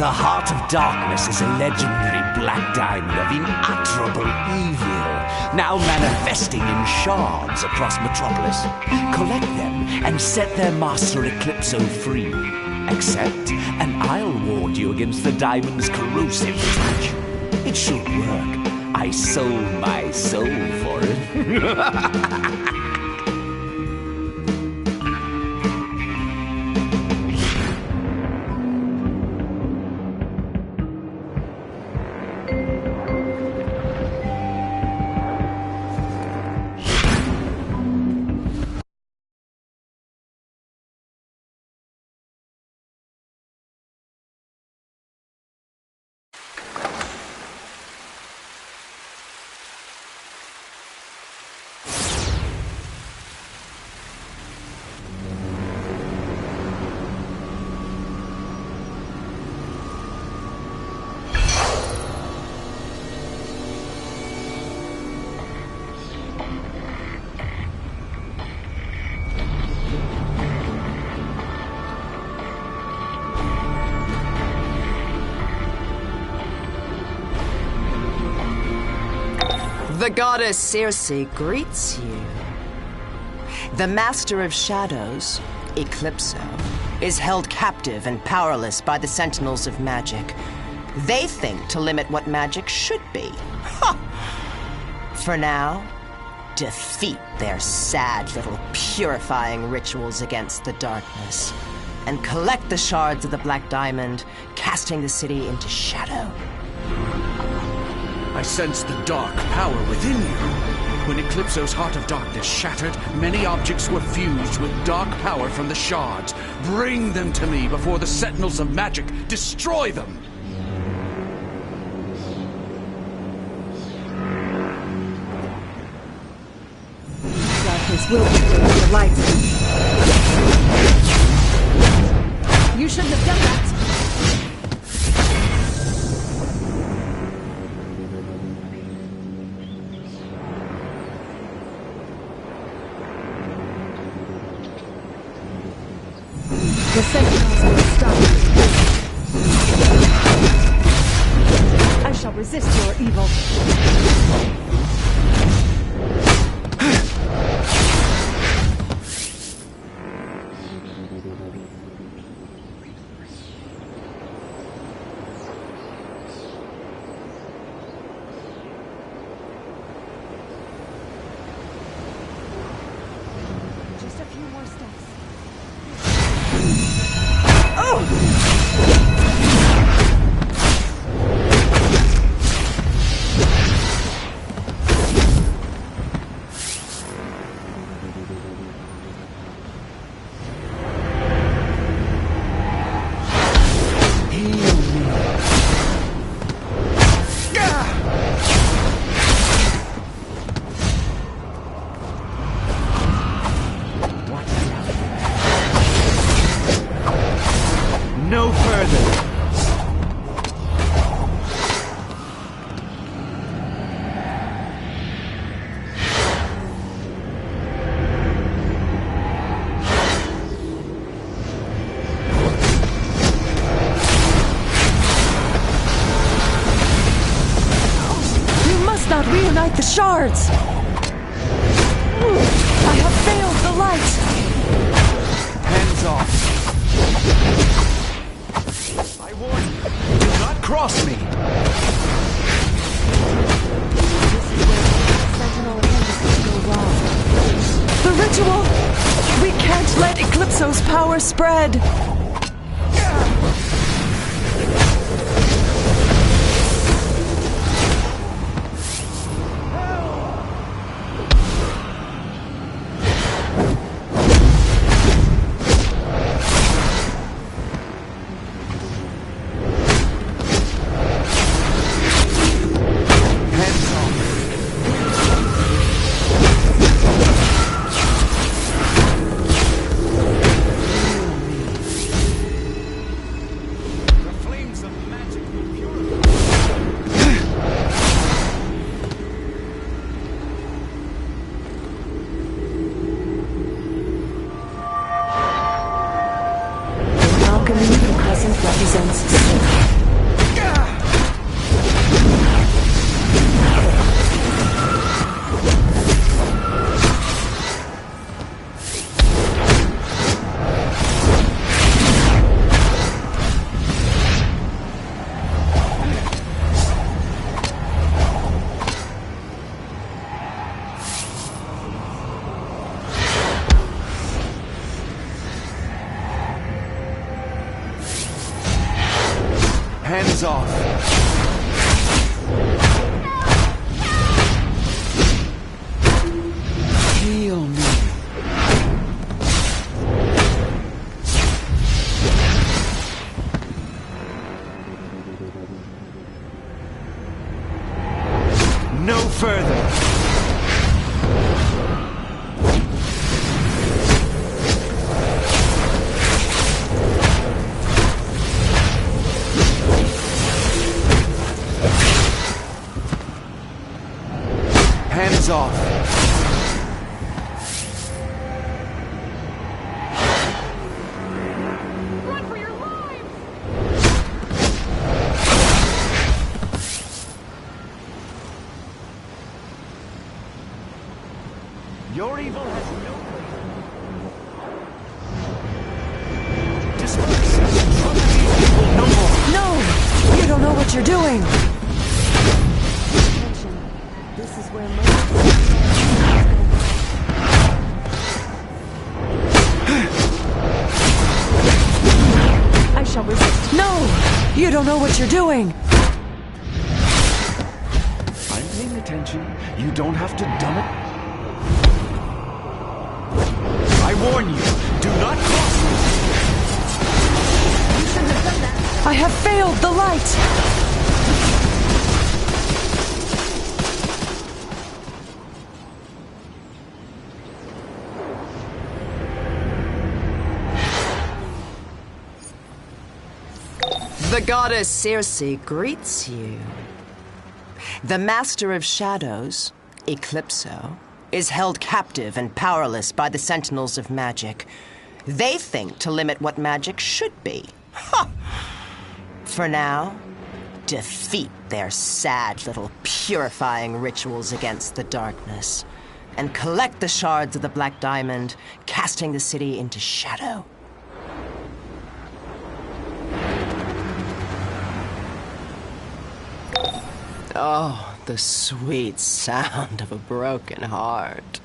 The Heart of Darkness is a legendary black diamond of unutterable evil, now manifesting in shards across Metropolis. Collect them and set their master Eclipso free. Accept, and I'll ward you against the diamond's corrosive touch. It should work. I sold my soul for it. The goddess Circe greets you. The Master of Shadows, Eclipso, is held captive and powerless by the Sentinels of Magic. They think to limit what magic should be. Ha! For now, defeat their sad little purifying rituals against the darkness, and collect the shards of the Black Diamond, casting the city into shadow. I sense the dark power within you. When Eclipso's Heart of Darkness shattered, many objects were fused with dark power from the shards. Bring them to me before the Sentinels of Magic destroy them! Darkness will destroy the light. You shouldn't have done that. The Sentinels will stop. I shall resist your evil. Just a few more steps. No further. You must not reunite the shards! I have failed the light! Hands off. I warn you, do not cross me! Sentinel and go wrong. The ritual! We can't let Eclipso's power spread! The present represents sin. Hands off. Heal me. No further. Hands off. Run for your lives! Your evil has no place. Disperse. Trouble these people no more. No! You don't know what you're doing! This is where most I shall resist. No! You don't know what you're doing! I'm paying attention. You don't have to dumb it. I warn you, do not cross me. You shouldn't have done that. I have failed the light! The goddess Circe greets you. The Master of Shadows, Eclipso, is held captive and powerless by the Sentinels of Magic. They think to limit what magic should be. Ha! For now, defeat their sad little purifying rituals against the darkness, and collect the shards of the Black Diamond, casting the city into shadow. Oh, the sweet sound of a broken heart.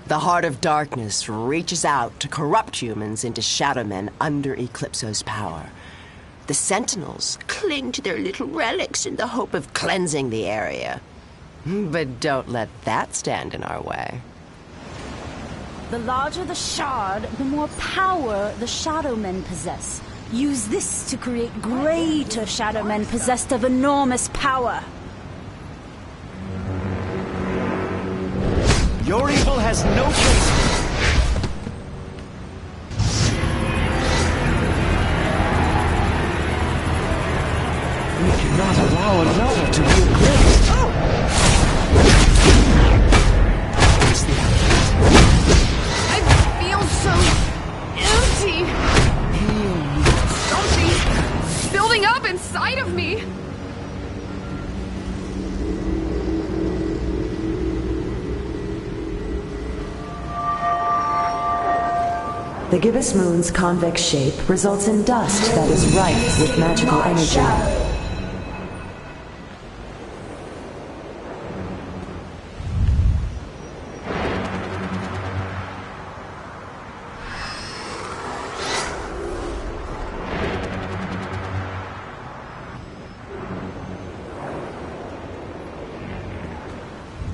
The heart of darkness reaches out to corrupt humans into shadow men under Eclipso's power. The Sentinels cling to their little relics in the hope of cleansing the area. But don't let that stand in our way. The larger the shard, the more power the Shadow Men possess. Use this to create greater Shadow Men possessed of enormous power. Your evil has no place. We cannot allow another to be eclipsed. It's the I feel so empty. Something's building up inside of me. The gibbous moon's convex shape results in dust that is rife with magical energy.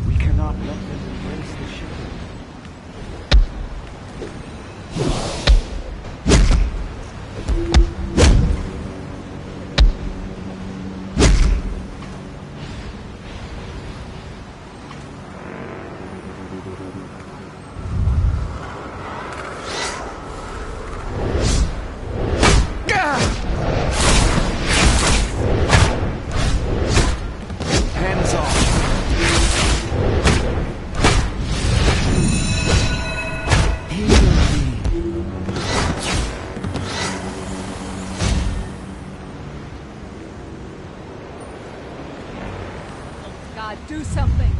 We cannot let them embrace the shadow. Hands off. God, do something.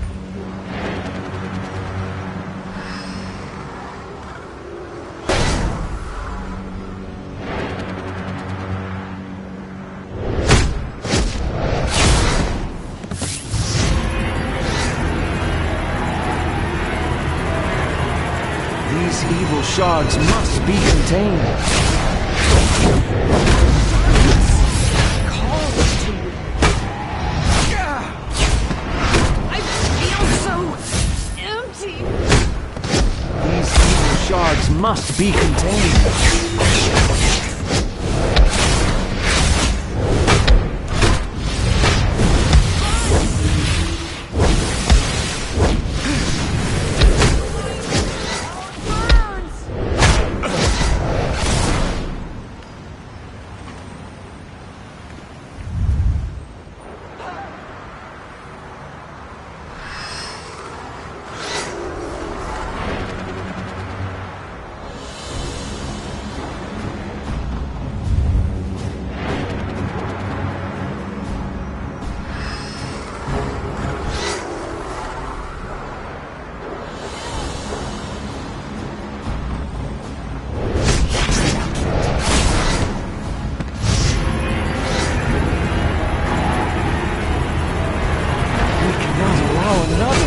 These evil shards must be contained. be contained.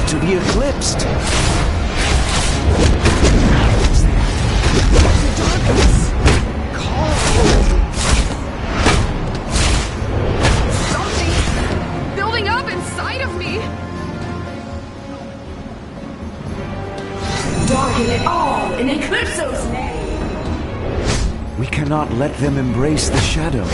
To be eclipsed. Something building up inside of me. Darken it all in Eclipso's name! We cannot let them embrace the shadow.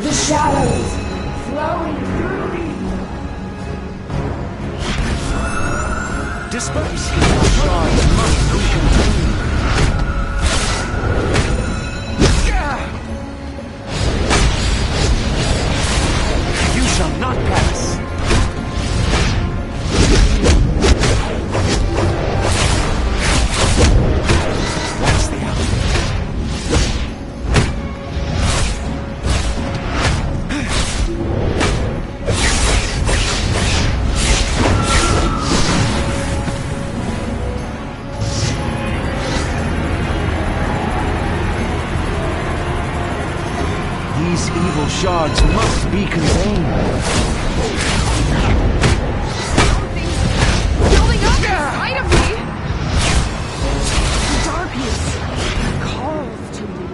The shadows flowing through me. Disperse evil shards must be contained. You shall not pass. That's the outfit. These evil shards must be contained. Something's building up inside of me. The darkness calls to me.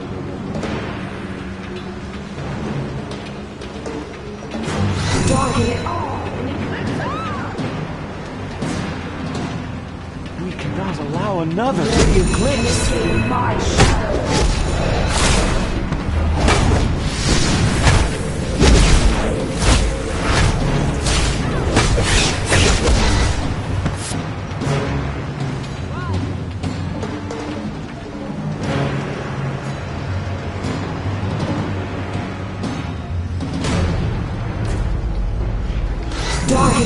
Darken it all in Eclipso. We cannot allow another to be eclipsed. In my shadow.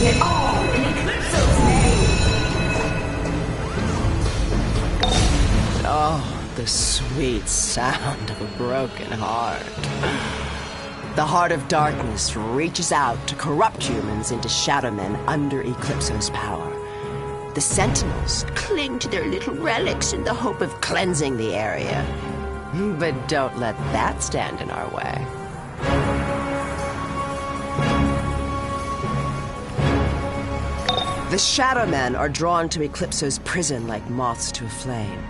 it all in Eclipso's name. Oh, the sweet sound of a broken heart. The heart of darkness reaches out to corrupt humans into shadow men under Eclipso's power. The Sentinels cling to their little relics in the hope of cleansing the area. But don't let that stand in our way. The shadow men are drawn to Eclipso's prison like moths to a flame.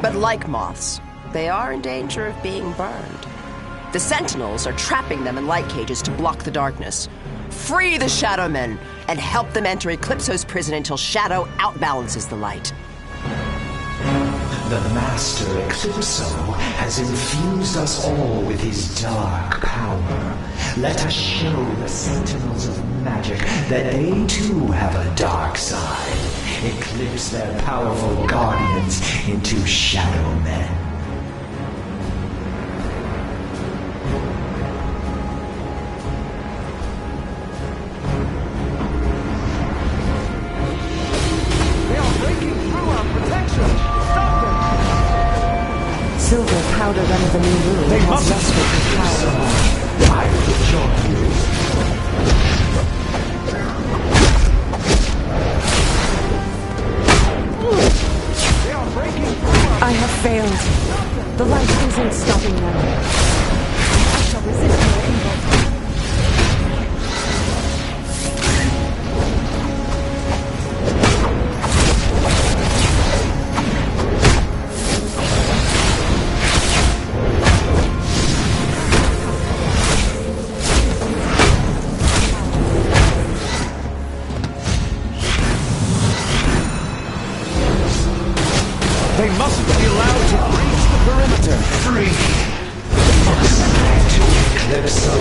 But like moths, they are in danger of being burned. The Sentinels are trapping them in light cages to block the darkness. Free the Shadow Men and help them enter Eclipso's prison until Shadow outbalances the light. The Master Eclipso has infused us all with his dark power. Let us show the Sentinels of Magic that they too have a dark side. Eclipse their powerful guardians into Shadow Men. Silver powdered under the new moon has restored power. I will join you. They are breaking I have failed. The light isn't stopping them. I shall resist their evil. They mustn't be allowed to breach the perimeter. Free. Must to Eclipso.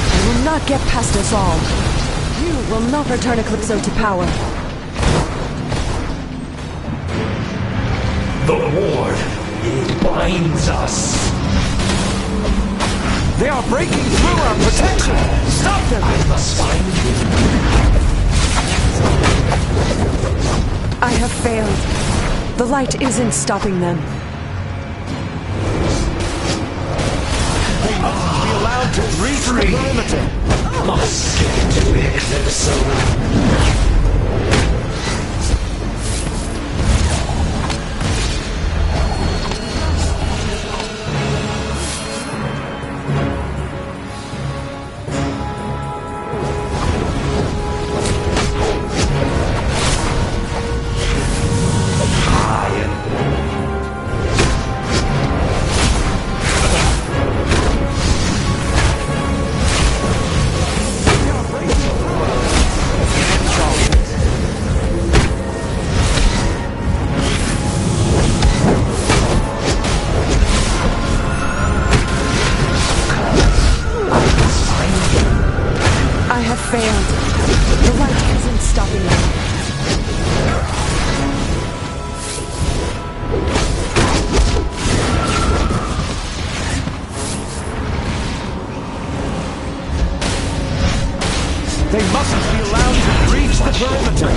I will not get past us all. You will not return Eclipso to power. The ward, it binds us. They are breaking through our protection. Stop them! I must find you. I have failed. The light isn't stopping them. They mustn't be allowed to breach the perimeter. Must get to Eclipso. I have failed. The light isn't stopping them. They mustn't be allowed to breach the perimeter.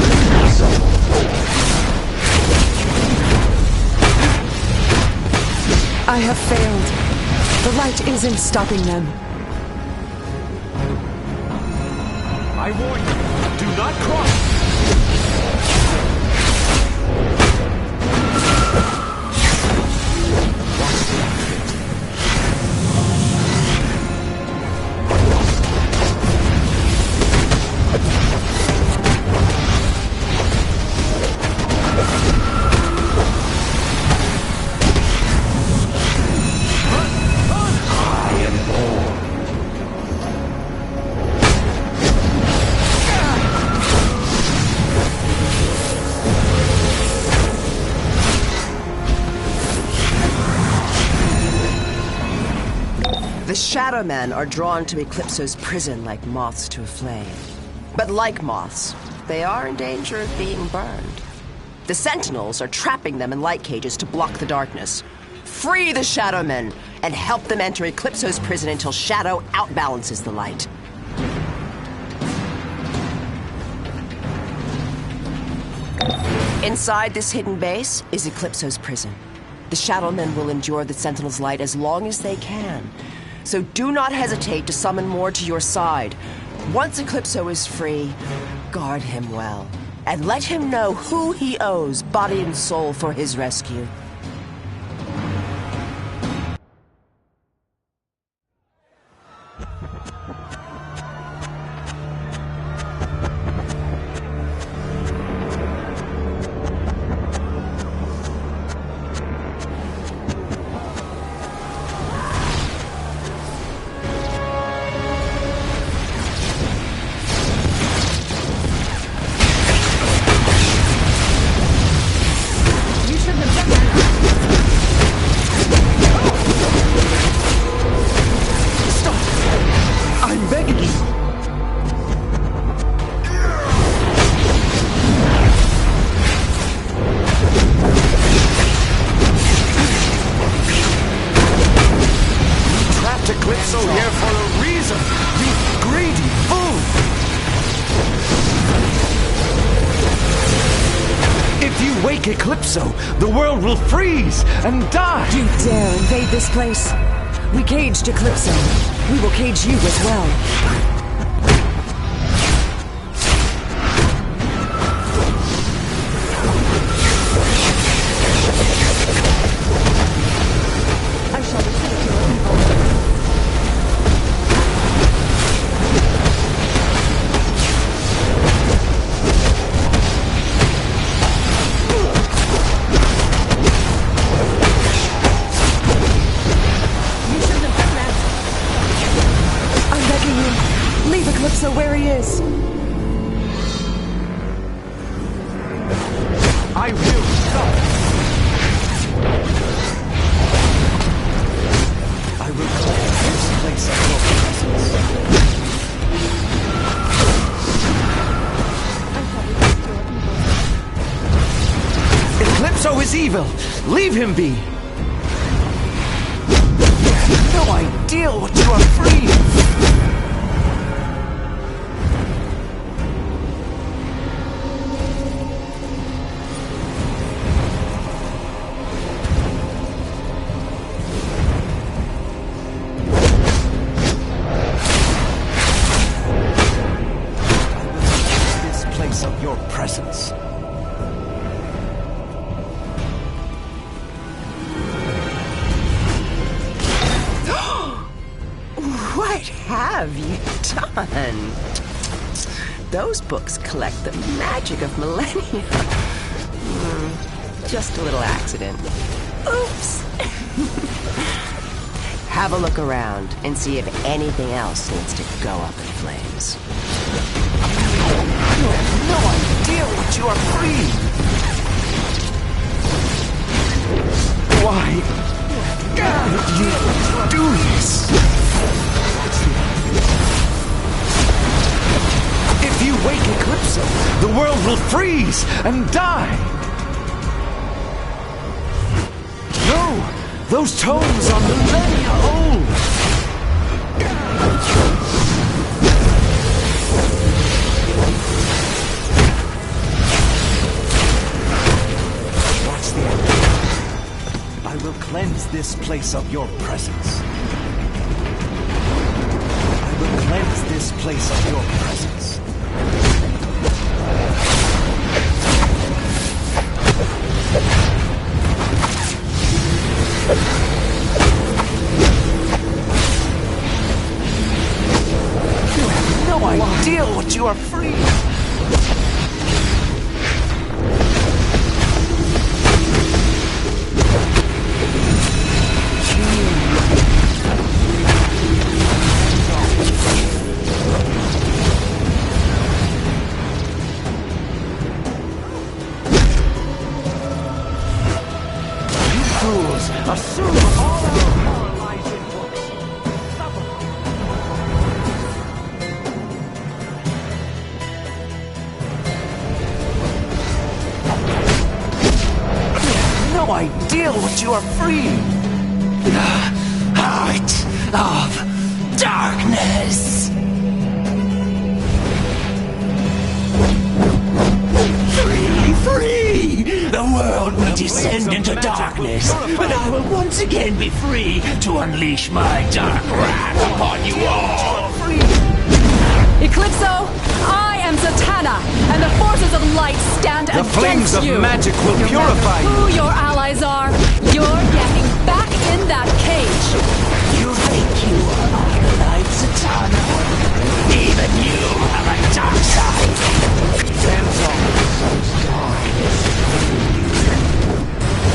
I have failed. The light isn't stopping them. I warn you, do not cross. The Shadow Men are drawn to Eclipso's prison like moths to a flame. But like moths, they are in danger of being burned. The Sentinels are trapping them in light cages to block the darkness. Free the Shadow Men and help them enter Eclipso's prison until Shadow outbalances the light. Inside this hidden base is Eclipso's prison. The Shadowmen will endure the Sentinel's light as long as they can. So do not hesitate to summon more to your side. Once Eclipso is free, guard him well. And let him know who he owes body and soul for his rescue. Eclipso here for a reason, you greedy fool! If you wake Eclipso, the world will freeze and die! You dare invade this place? We caged Eclipso. We will cage you as well. Leave Eclipso where he is. I will stop. I will clear this place of your presence. Eclipso is evil. Leave him be. You have no idea what you are free. Of your presence. What have you done? Those books collect the magic of millennia. Just a little accident. Oops. Have a look around and see if anything else needs to go up in flames. You have no idea what you are free! Why did you do this? If you wake Eclipso, the world will freeze and die! No! Those tomes are millennia old! I will cleanse this place of your presence. I will cleanse this place of your presence. You have no idea what you are free. Assume all our power lies in books. You have no idea what you are free. Heart of darkness. Free, free. me, the world will descend into darkness, and I will once again be free to unleash my dark wrath upon you all. Eclipso, I am Zatanna, and the forces of light stand The against flames of you. magic will No purify matter you. who your allies are, you're getting back in that cage. You think you are like Zatanna? Even you have a dark side.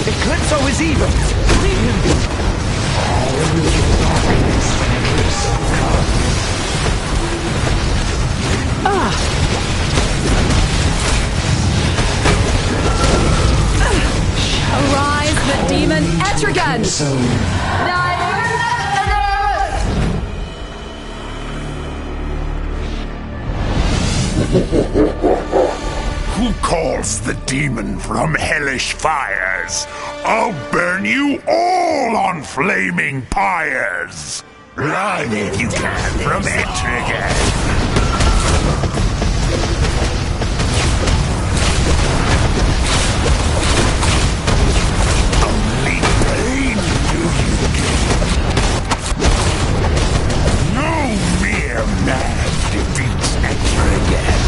Eclipso is evil! Leave him be! Arise, the demon Etrigan! Who calls the demon from hellish fires? I'll burn you all on flaming pyres! Run if you can from Etrigan! Only pain do you get. No mere man defeats Etrigan.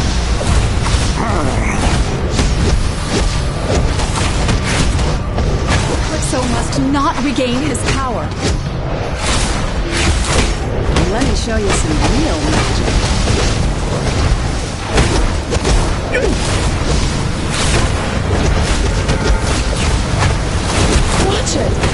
Eclipso must not regain his power. Let me show you some real magic. Watch it!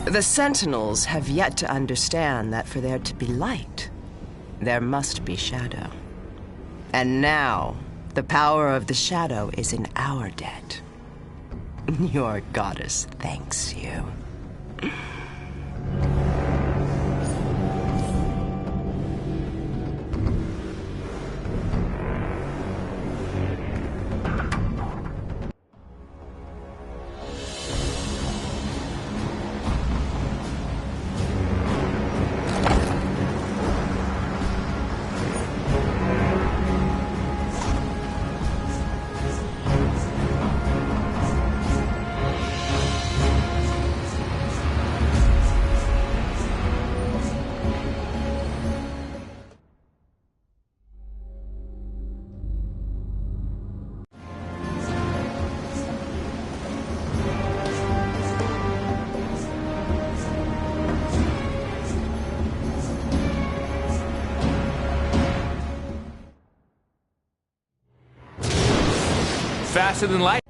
The Sentinels have yet to understand that for there to be light, there must be shadow. And now, the power of the shadow is in our debt. Your goddess thanks you. Faster than light?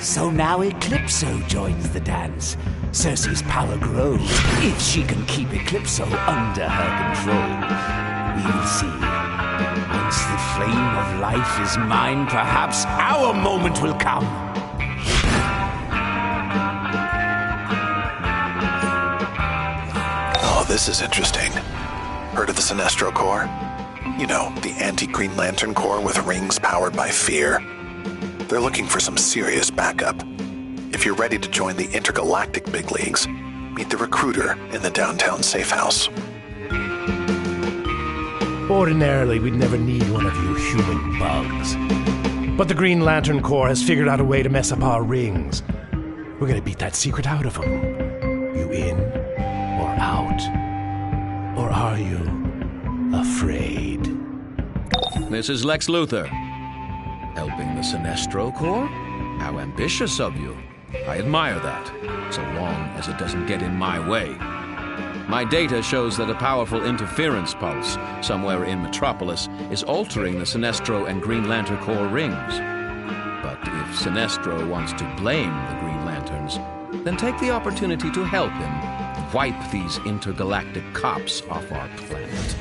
So now Eclipso joins the dance. Cersei's power grows if she can keep Eclipso under her control. We will see. Once the flame of life is mine, perhaps our moment will come. Oh, this is interesting. Heard of the Sinestro Corps? You know, the anti-Green Lantern Corps with rings powered by fear. They're looking for some serious backup. If you're ready to join the intergalactic big leagues, meet the recruiter in the downtown safe house. Ordinarily, we'd never need one of you human bugs. But the Green Lantern Corps has figured out a way to mess up our rings. We're gonna beat that secret out of them. You in or out? Or are you afraid? This is Lex Luthor. Helping the Sinestro Corps? How ambitious of you. I admire that, so long as it doesn't get in my way. My data shows that a powerful interference pulse somewhere in Metropolis is altering the Sinestro and Green Lantern Corps rings. But if Sinestro wants to blame the Green Lanterns, then take the opportunity to help him wipe these intergalactic cops off our planet.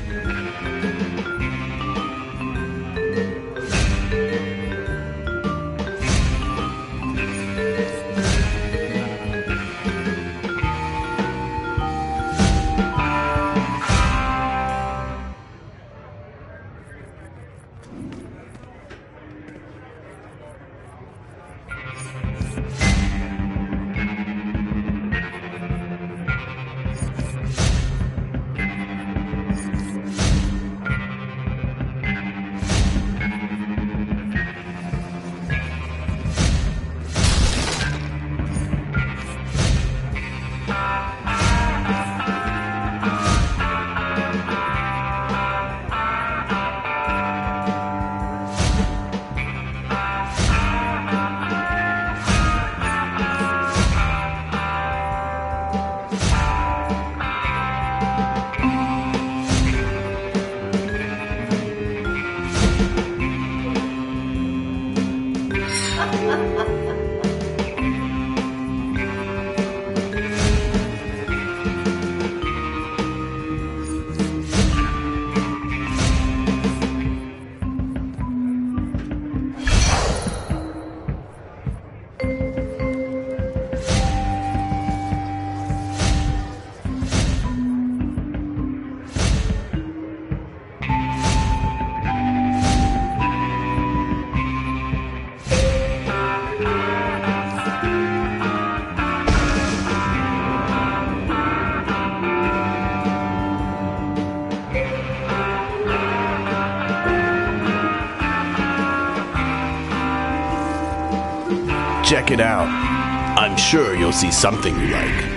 Check it out. I'm sure you'll see something you like.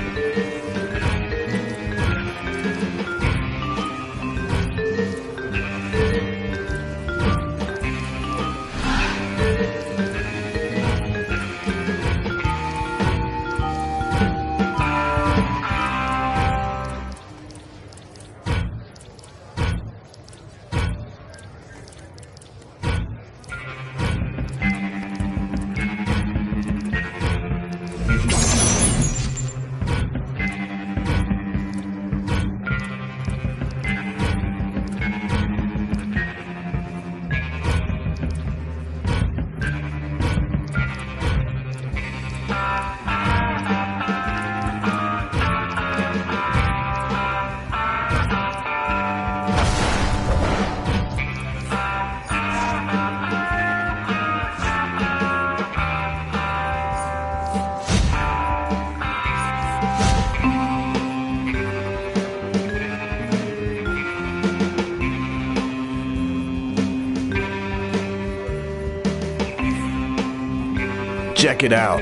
Check it out.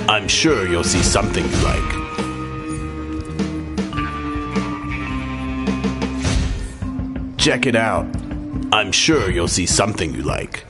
I'm sure you'll see something you like. Check it out. I'm sure you'll see something you like.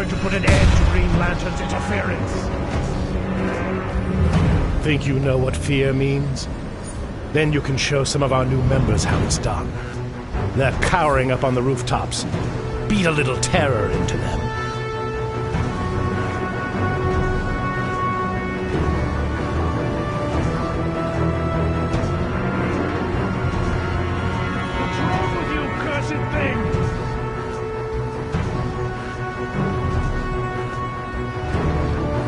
going to put an end to Green Lantern's interference. Think you know what fear means? Then you can show some of our new members how it's done. They're cowering up on the rooftops. Beat a little terror into them. What's wrong with you, cursed thing?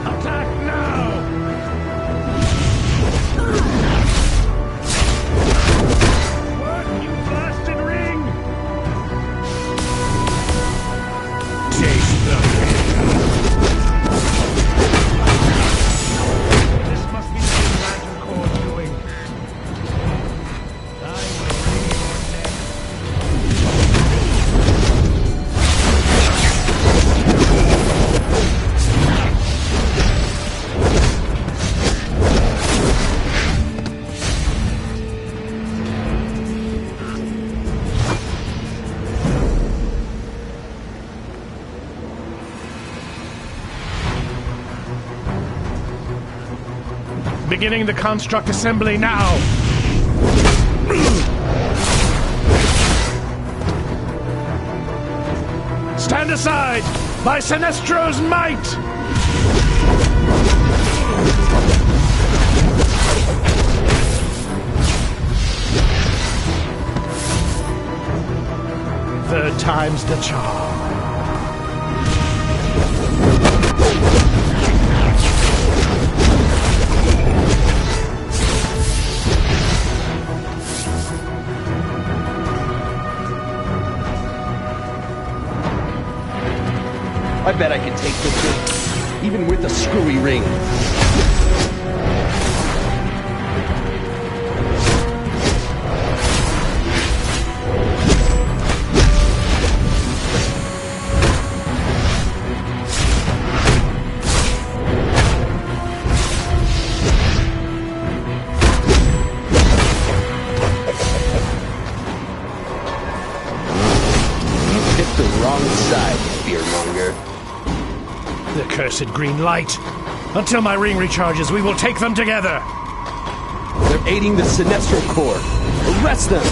Attack now! What, you blasted ring? Taste the pain. This must be the Green Lantern Corps doing. I will bring your neck. Beginning the construct assembly now! Stand aside! By Sinestro's might! Third time's the charm. I bet I could take this thing, even with a screwy ring. You picked the wrong side, fearmonger. The cursed green light. Until my ring recharges, we will take them together. They're aiding the Sinestro Corps. Arrest them!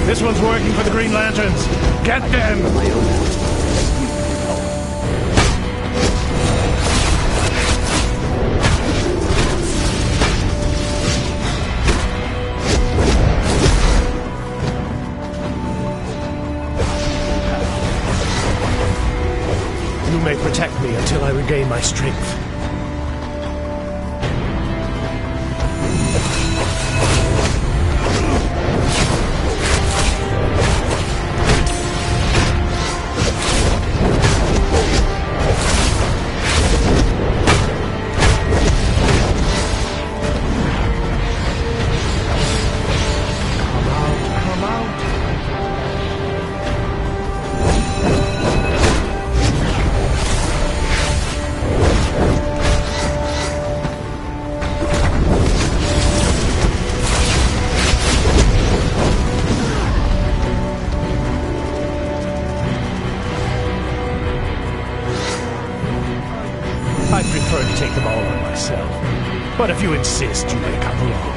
This one's working for the Green Lanterns. Get them! You may protect me until I regain my strength. I'd prefer to take them all on myself. But if you insist, you may come along.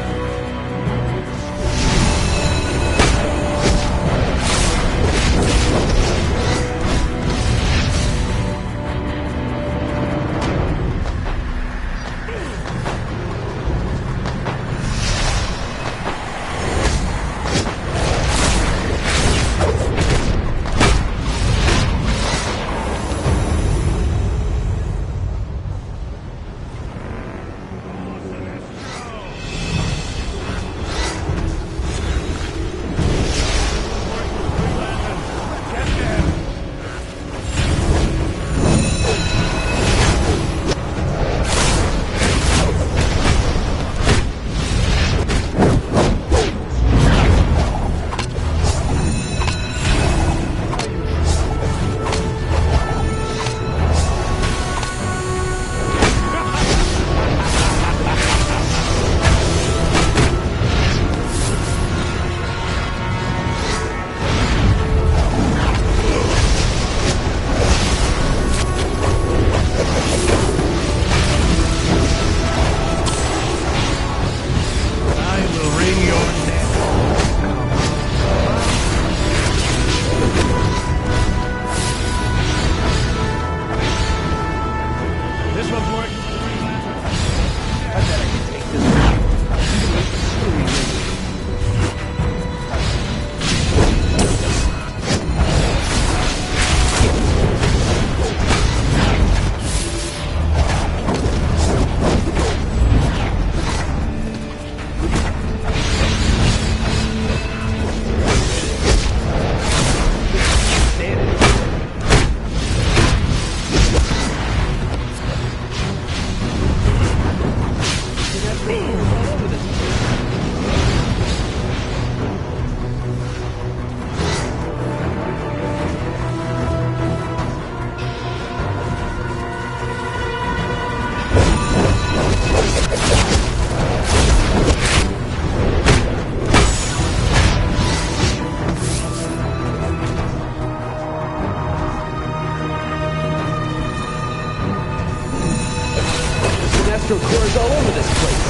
Sinestro cores all over this place.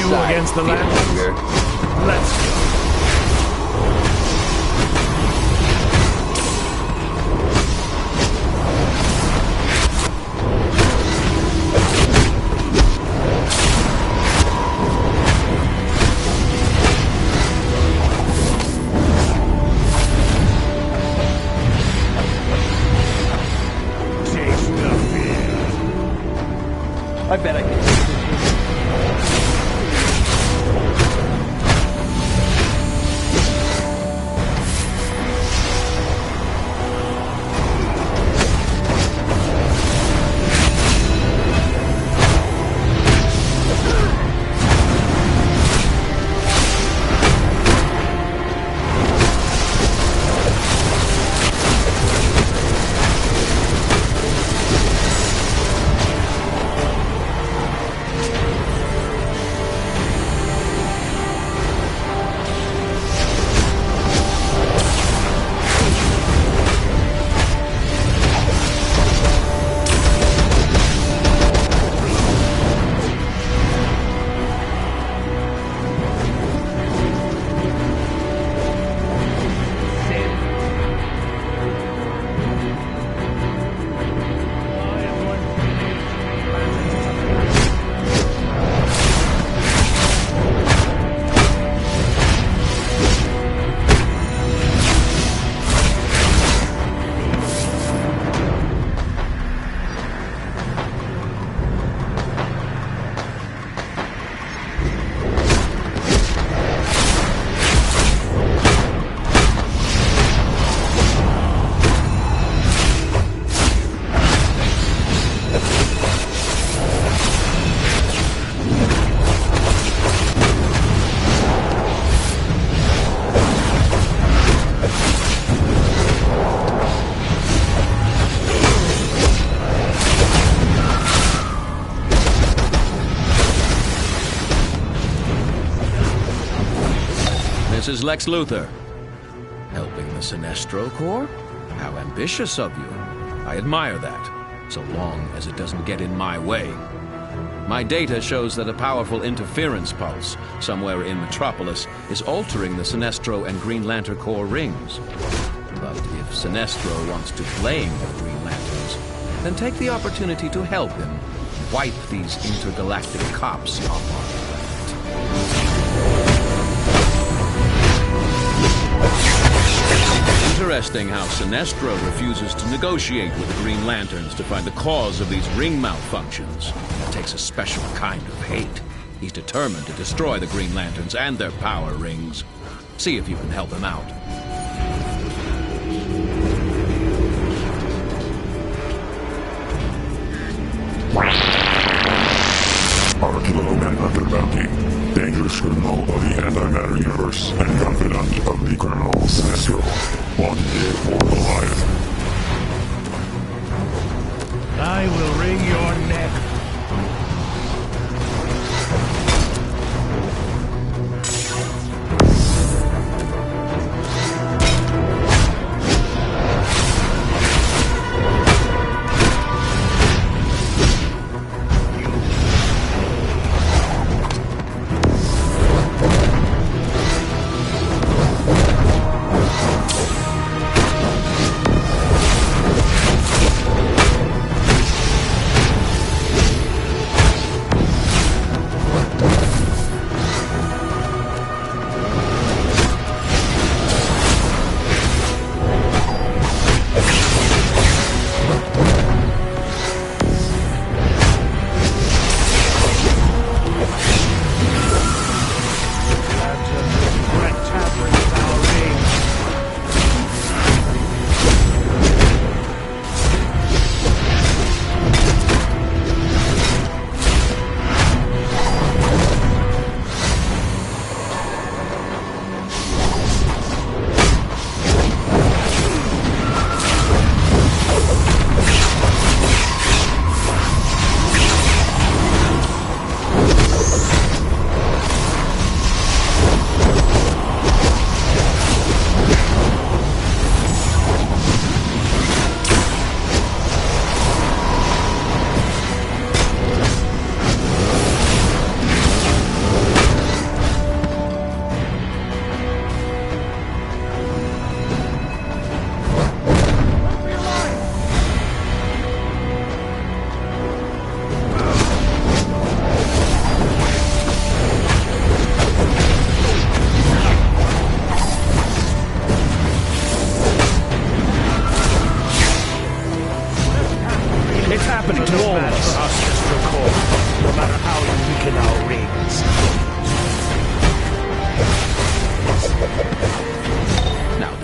Against the land. Let's go. Taste the fear. I bet I can. This is Lex Luthor. Helping the Sinestro Corps? How ambitious of you. I admire that, so long as it doesn't get in my way. My data shows that a powerful interference pulse somewhere in Metropolis is altering the Sinestro and Green Lantern Corps rings. But if Sinestro wants to blame the Green Lanterns, then take the opportunity to help him wipe these intergalactic cops off our planet. Interesting how Sinestro refuses to negotiate with the Green Lanterns to find the cause of these ring malfunctions. It takes a special kind of hate. He's determined to destroy the Green Lanterns and their power rings. See if you can help him out. Our killer man under bounty, dangerous criminal of the antimatter universe, and confidant of the criminal Sinestro, wanted dead or alive. I will wring your neck.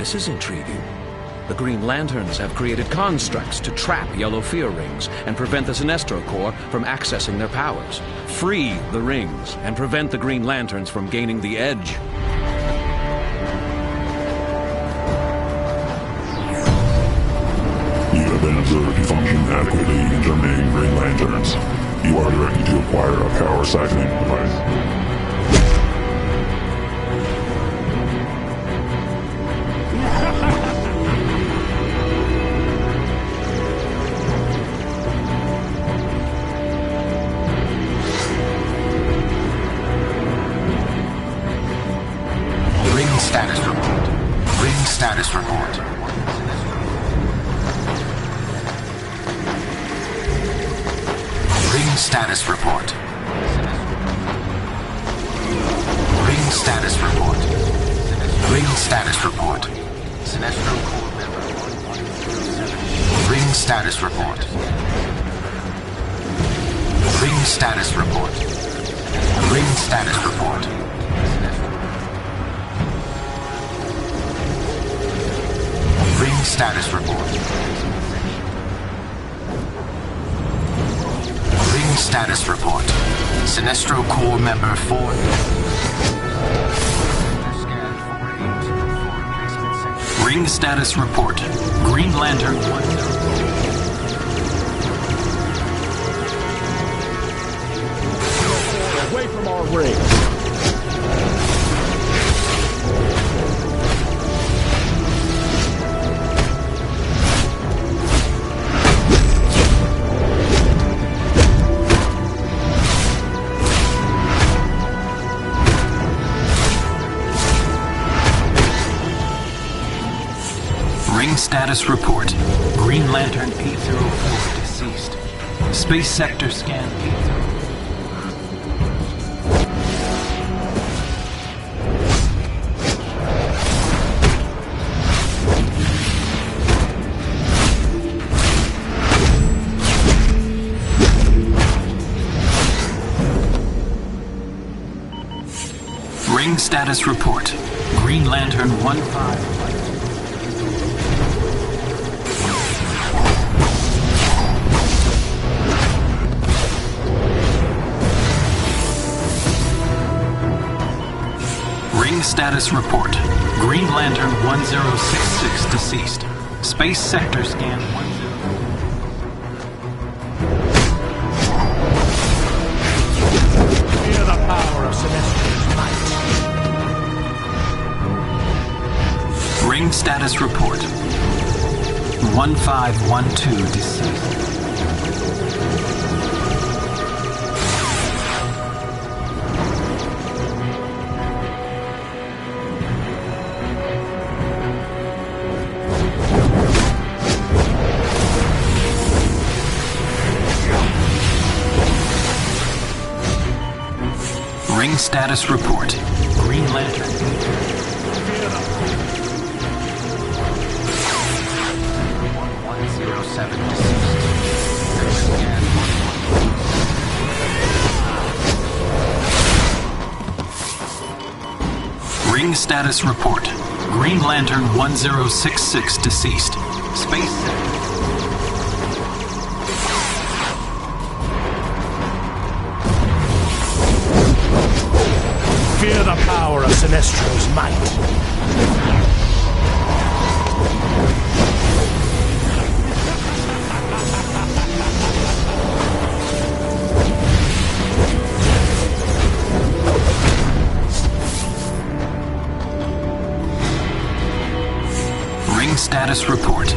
This is intriguing. The Green Lanterns have created constructs to trap yellow fear rings and prevent the Sinestro Corps from accessing their powers. Free the rings and prevent the Green Lanterns from gaining the edge. You have been observed to function adequately in terminating Green Lanterns. You are directed to acquire a power siphoning device. Status report. Ring status report. Ring status report. Ring status report. Ring status report. Ring status report. Ring status report. Ring status report. Ring status report. Ring status report. Sinestro Corps member 4. Ring status report. Green Lantern 1. Away from our ring. Ring status report. Green Lantern 804 deceased. Space sector scan 8. Ring status report. Green Lantern 15. Ring status report. Green Lantern 1066 deceased. Space sector scan 10. Feel the power of Sinestro's might. Ring status report. 1512 deceased. Ring status report. Green Lantern. 1107 deceased. Ring status report. Green Lantern 1066 deceased. Space sector. Fear the power of Sinestro's might. Ring status report.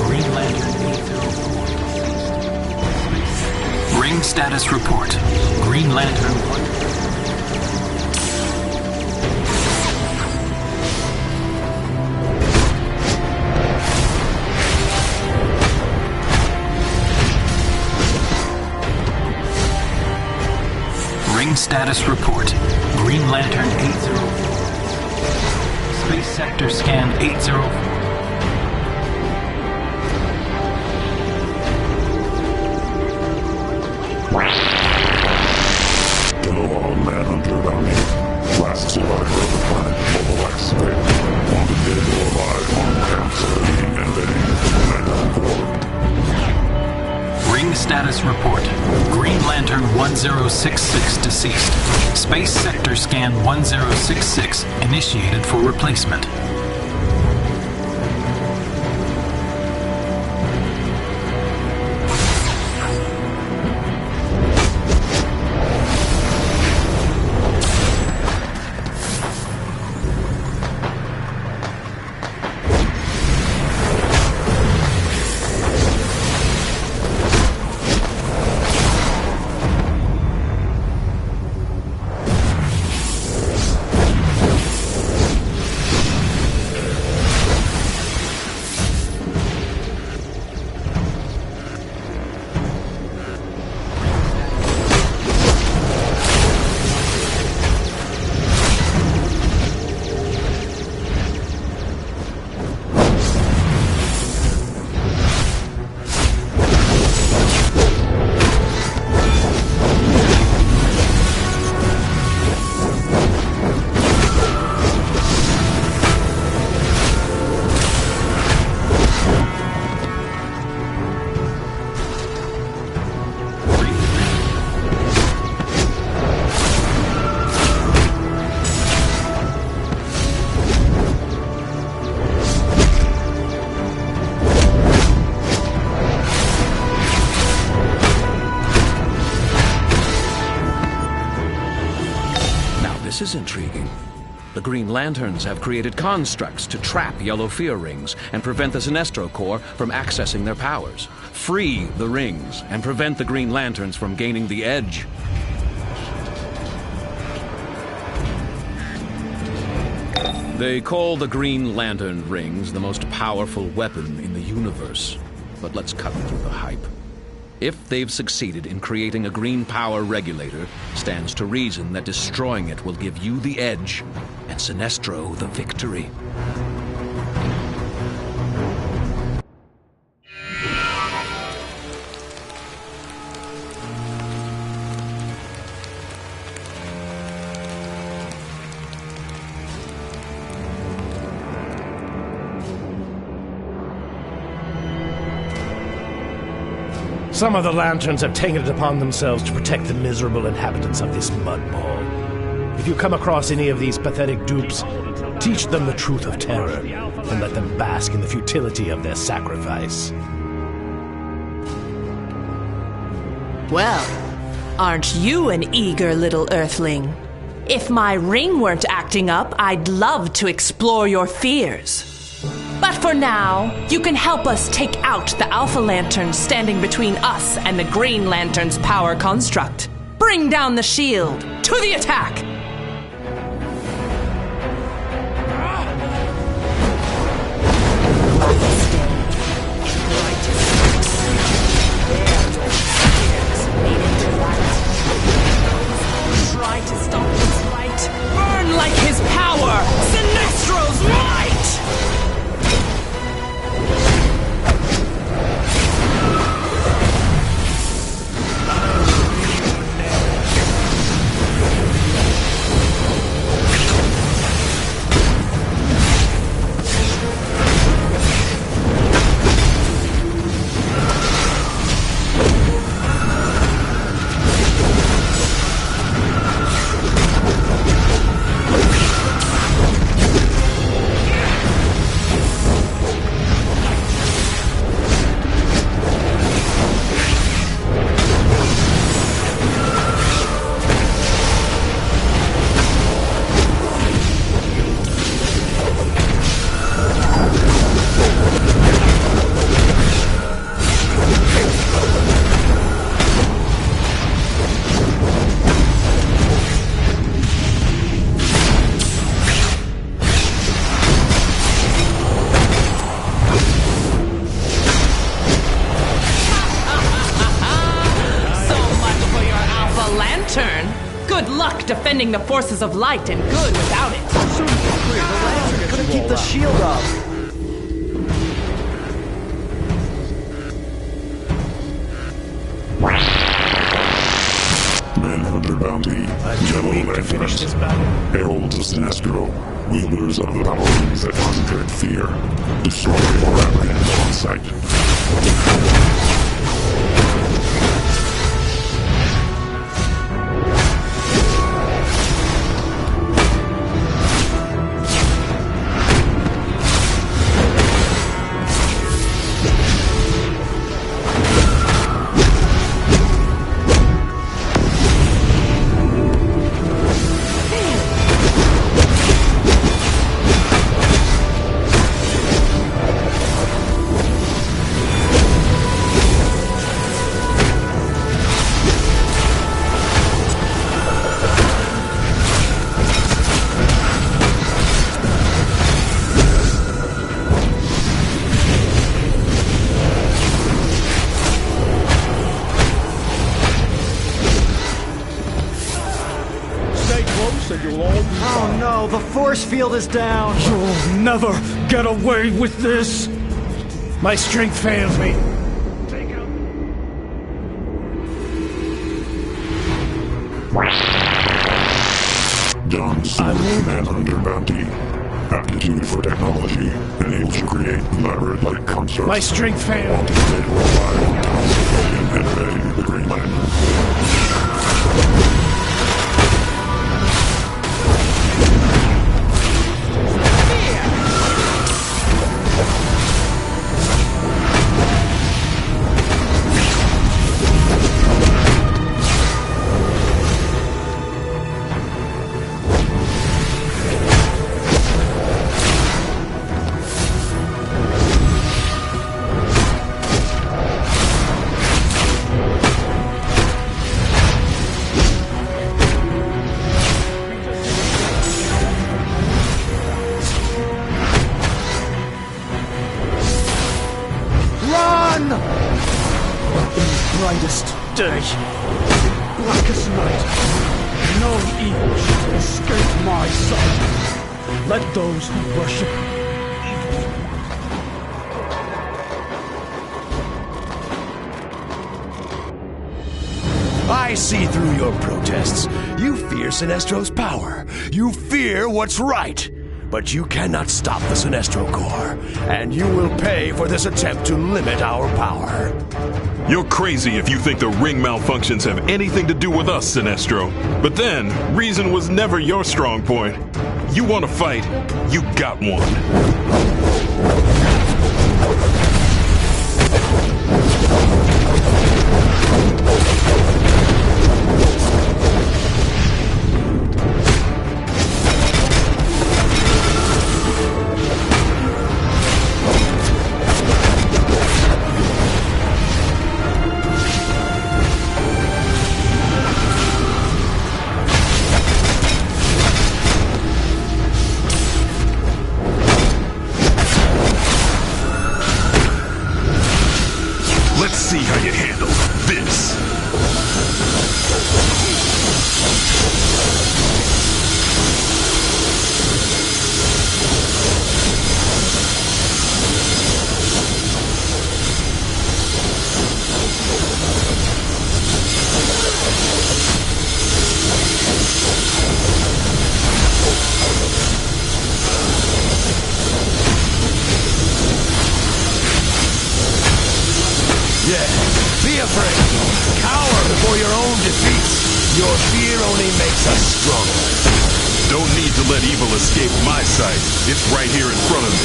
Green Lantern 804. Ring status report. Green Lantern 1. Ring status report. Green Lantern 804. Space sector scan 804. Kilowog Manhunter Bounty. Last survivor of the planet Mobile X. Wanted dead or alive. Lantern 1066 deceased. Space Sector Scan 1066 initiated for replacement. This is intriguing. The Green Lanterns have created constructs to trap yellow fear rings and prevent the Sinestro Corps from accessing their powers. Free the rings and prevent the Green Lanterns from gaining the edge. They call the Green Lantern rings the most powerful weapon in the universe. But let's cut through the hype. If they've succeeded in creating a green power regulator, stands to reason that destroying it will give you the edge, and Sinestro the victory. Some of the Lanterns have taken it upon themselves to protect the miserable inhabitants of this mud ball. If you come across any of these pathetic dupes, teach them the truth of terror, and let them bask in the futility of their sacrifice. Well, aren't you an eager little Earthling? If my ring weren't acting up, I'd love to explore your fears. But for now, you can help us take out the Alpha Lanterns standing between us and the Green Lantern's power construct. Bring down the shield. To the attack! Try to stop his light. Burn like his power! Sinestro's light! Good luck defending the forces of light and good without it. Couldn't keep the shield up. Manhunter Bounty, Yellow Lanterns, Heralds of Sinestro, wielders of the power rings that conjure fear. Destroy or apprehend on sight. Oh no, the force field is down! You'll never get away with this! My strength fails me. John Sewell, man under bounty. Aptitude for technology, and able to create labyrinth-like constructs. My strength fails. Wanted dead worldwide, Tom Civilian, and Betty the Green Lantern. Brightest day, blackest night, no evil shall escape my sight. Let those who worship evil. I see through your protests. You fear Sinestro's power. You fear what's right. But you cannot stop the Sinestro Corps, and you will pay for this attempt to limit our power. You're crazy if you think the ring malfunctions have anything to do with us, Sinestro. But then, reason was never your strong point. You want to fight, you got one. See how you handle this. Yeah, be afraid. Cower before your own defeats. Your fear only makes us stronger. Don't need to let evil escape my sight. It's right here in front of me.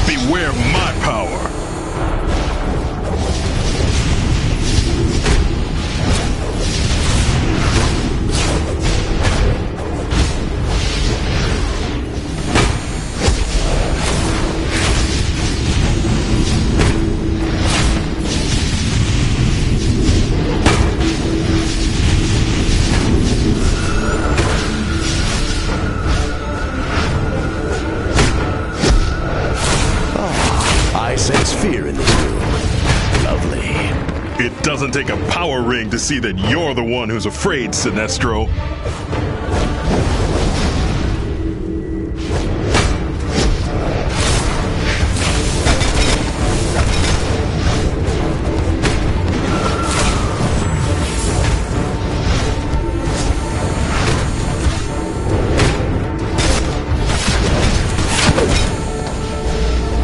Beware my power. I sense fear in this room. Lovely. It doesn't take a power ring to see that you're the one who's afraid, Sinestro.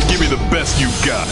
Give me the best you got.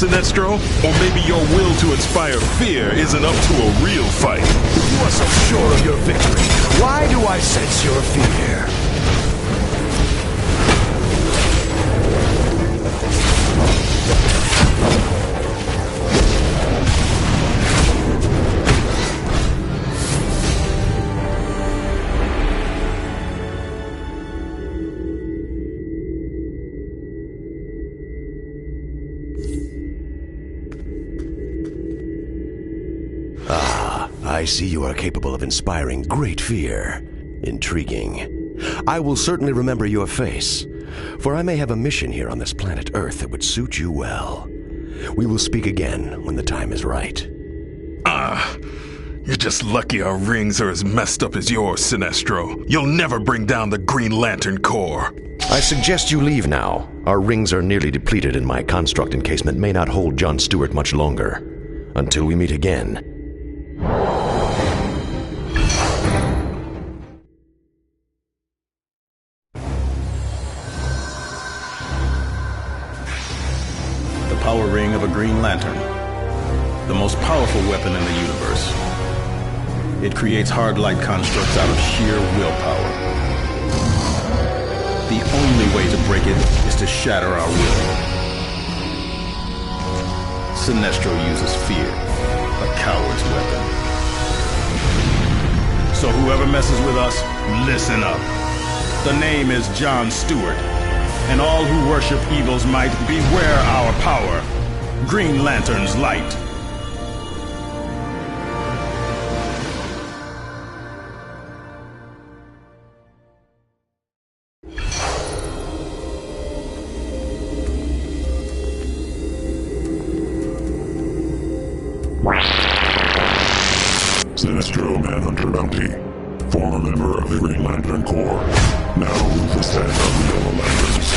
Sinestro? Or maybe your will to inspire fear isn't up to a real fight? You are so sure of your victory. Why do I sense your fear? I see you are capable of inspiring great fear. Intriguing. I will certainly remember your face, for I may have a mission here on this planet Earth that would suit you well. We will speak again when the time is right. You're just lucky our rings are as messed up as yours, Sinestro. You'll never bring down the Green Lantern Corps. I suggest you leave now. Our rings are nearly depleted and my construct encasement may not hold John Stewart much longer. Until we meet again. Power ring of a Green Lantern, the most powerful weapon in the universe. It creates hard light constructs out of sheer willpower. The only way to break it is to shatter our will. Sinestro uses fear, a coward's weapon. So whoever messes with us, listen up. The name is John Stewart. And all who worship evil's might, beware our power. Green Lantern's light. Sinestro Manhunter Bounty, former member of the Green Lantern Corps, now ruthless head of the Yellow Lanterns,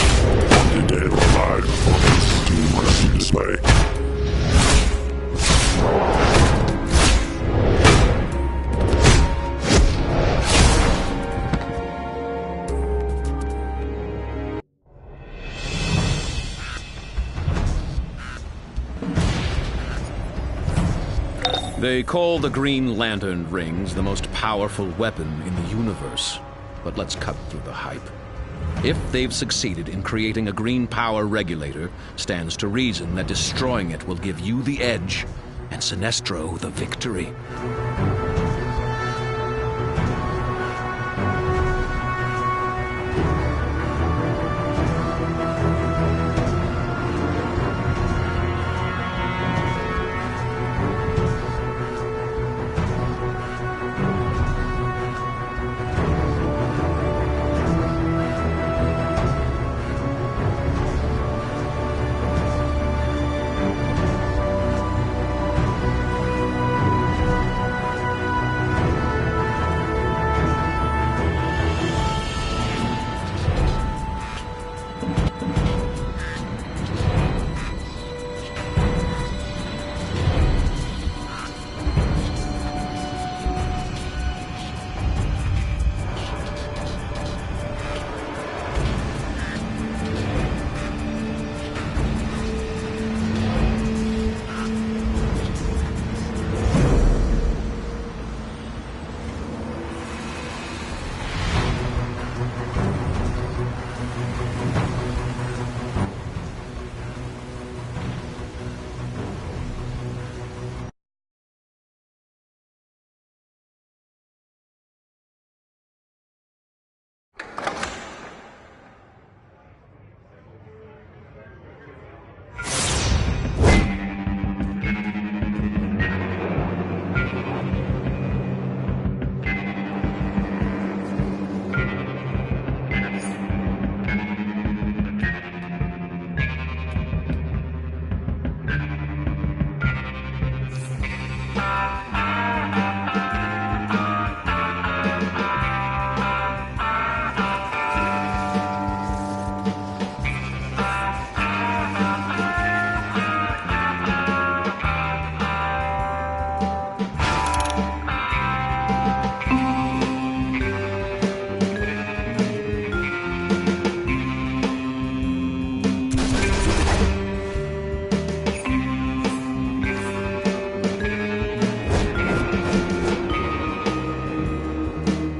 wanted dead or alive for his team rescue display. They call the Green Lantern rings the most powerful weapon in the universe. But let's cut through the hype. If they've succeeded in creating a green power regulator, stands to reason that destroying it will give you the edge, and Sinestro the victory.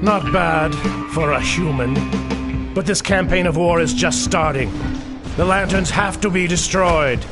Not bad for a human. But this campaign of war is just starting. The lanterns have to be destroyed.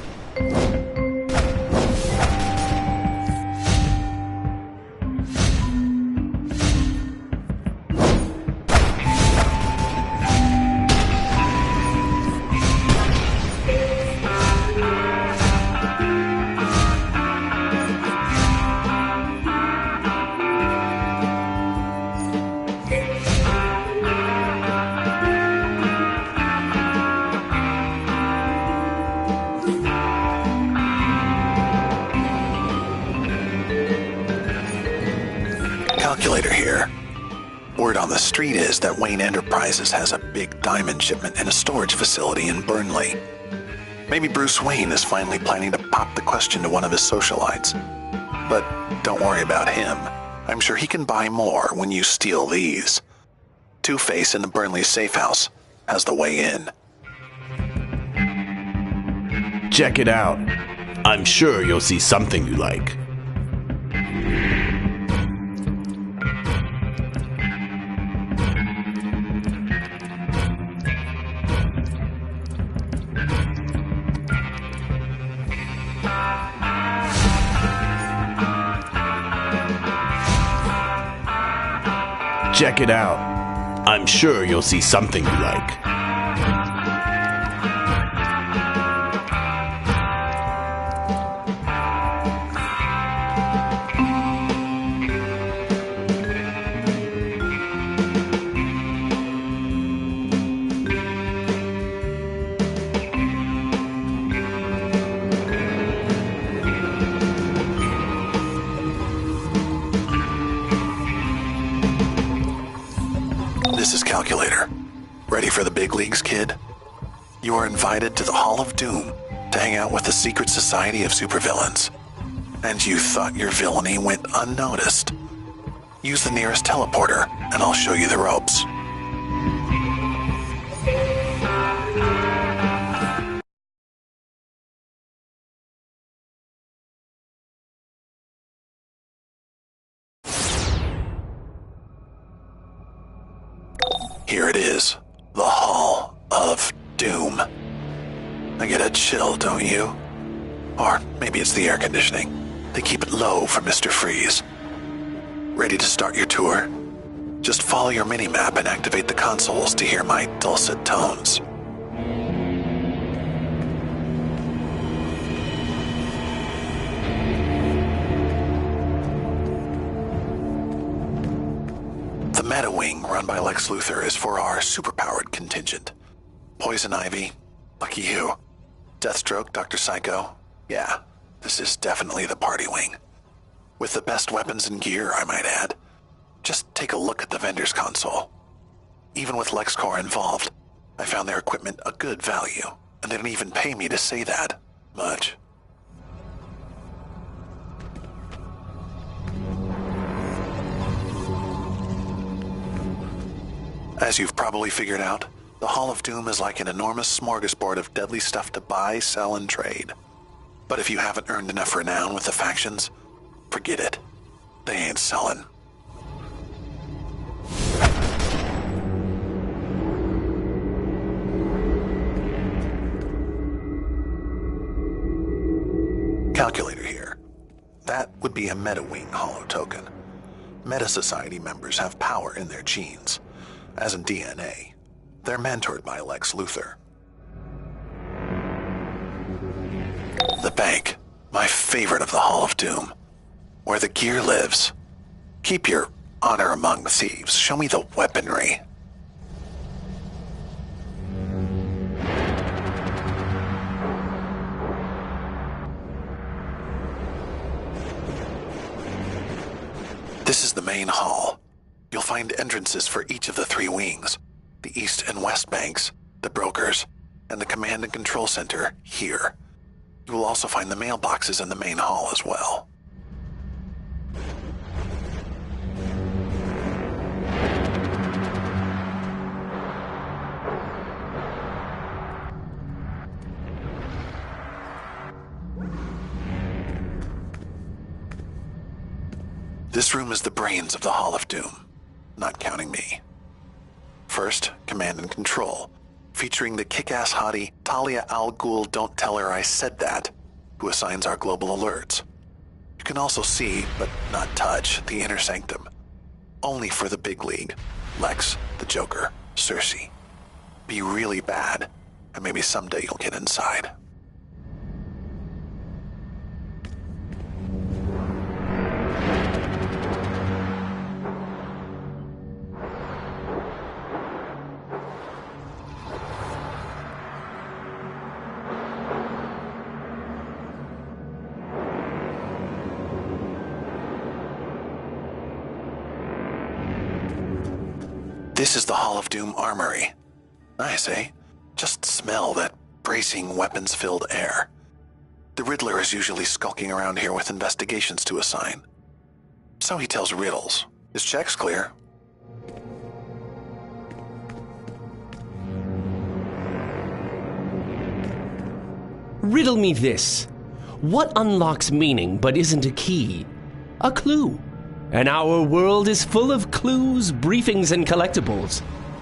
Calculator here. Word on the street is that Wayne Enterprises has a big diamond shipment in a storage facility in Burnley. Maybe Bruce Wayne is finally planning to pop the question to one of his socialites. But don't worry about him. I'm sure he can buy more when you steal these. Two-Face in the Burnley safe house has the way in. Check it out. I'm sure you'll see something you like. Check it out. I'm sure you'll see something you like. This is Calculator. Ready for the big leagues, kid? You are invited to the Hall of Doom to hang out with the secret society of supervillains. And you thought your villainy went unnoticed. Use the nearest teleporter, and I'll show you the ropes. Here it is, the Hall of Doom. I get a chill, don't you? Or maybe it's the air conditioning. They keep it low for Mr. Freeze. Ready to start your tour? Just follow your mini-map and activate the consoles to hear my dulcet tones. The Meta Wing, run by Lex Luthor, is for our superpowered contingent. Poison Ivy, lucky you. Deathstroke, Dr. Psycho, yeah, this is definitely the party wing. With the best weapons and gear, I might add. Just take a look at the vendor's console. Even with LexCorp involved, I found their equipment a good value, and they didn't even pay me to say that much. As you've probably figured out, the Hall of Doom is like an enormous smorgasbord of deadly stuff to buy, sell, and trade. But if you haven't earned enough renown with the factions, forget it. They ain't selling. Calculator here. That would be a MetaWing holo token. Meta Society members have power in their genes. As in DNA, they're mentored by Lex Luthor. The bank, my favorite of the Hall of Doom. Where the gear lives. Keep your honor among thieves. Show me the weaponry. This is the main hall. You'll find entrances for each of the three wings. The East and West banks, the brokers, and the command and control center here. You will also find the mailboxes in the main hall as well. This room is the brains of the Hall of Doom. not counting me. First, Command and Control, featuring the kick-ass hottie Talia Al Ghul Don't Tell Her I Said That, who assigns our global alerts. You can also see, but not touch, the Inner Sanctum. Only for the big league. Lex, the Joker, Cersei. Be really bad, and maybe someday you'll get inside. This is the Hall of Doom Armory. Nice, eh? Just smell that bracing, weapons-filled air. The Riddler is usually skulking around here with investigations to assign. So he tells riddles. His check's clear. Riddle me this. What unlocks meaning but isn't a key? A clue. And our world is full of clues, briefings, and collectibles.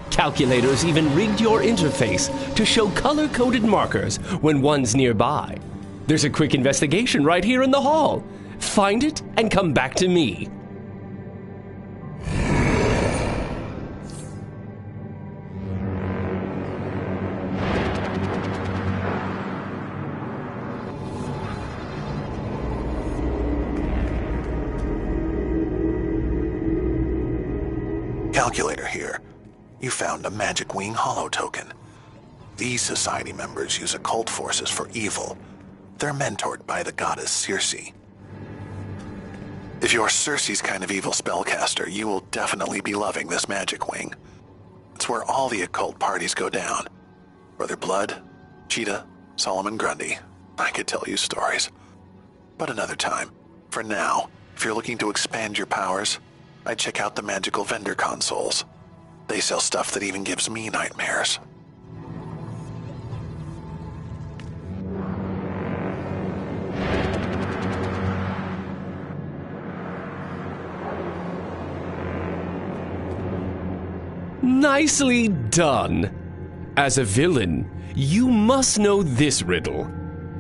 Calculators even rigged your interface to show color-coded markers when one's nearby. There's a quick investigation right here in the hall. Find it and come back to me. Calculator here. You found a Magic Wing holo token. These society members use occult forces for evil. They're mentored by the goddess Circe. If you're Circe's kind of evil spellcaster, you will definitely be loving this Magic Wing. It's where all the occult parties go down. Brother Blood, Cheetah, Solomon Grundy. I could tell you stories. But another time. For now, if you're looking to expand your powers, I'd check out the magical vendor consoles. They sell stuff that even gives me nightmares. Nicely done. As a villain, you must know this riddle.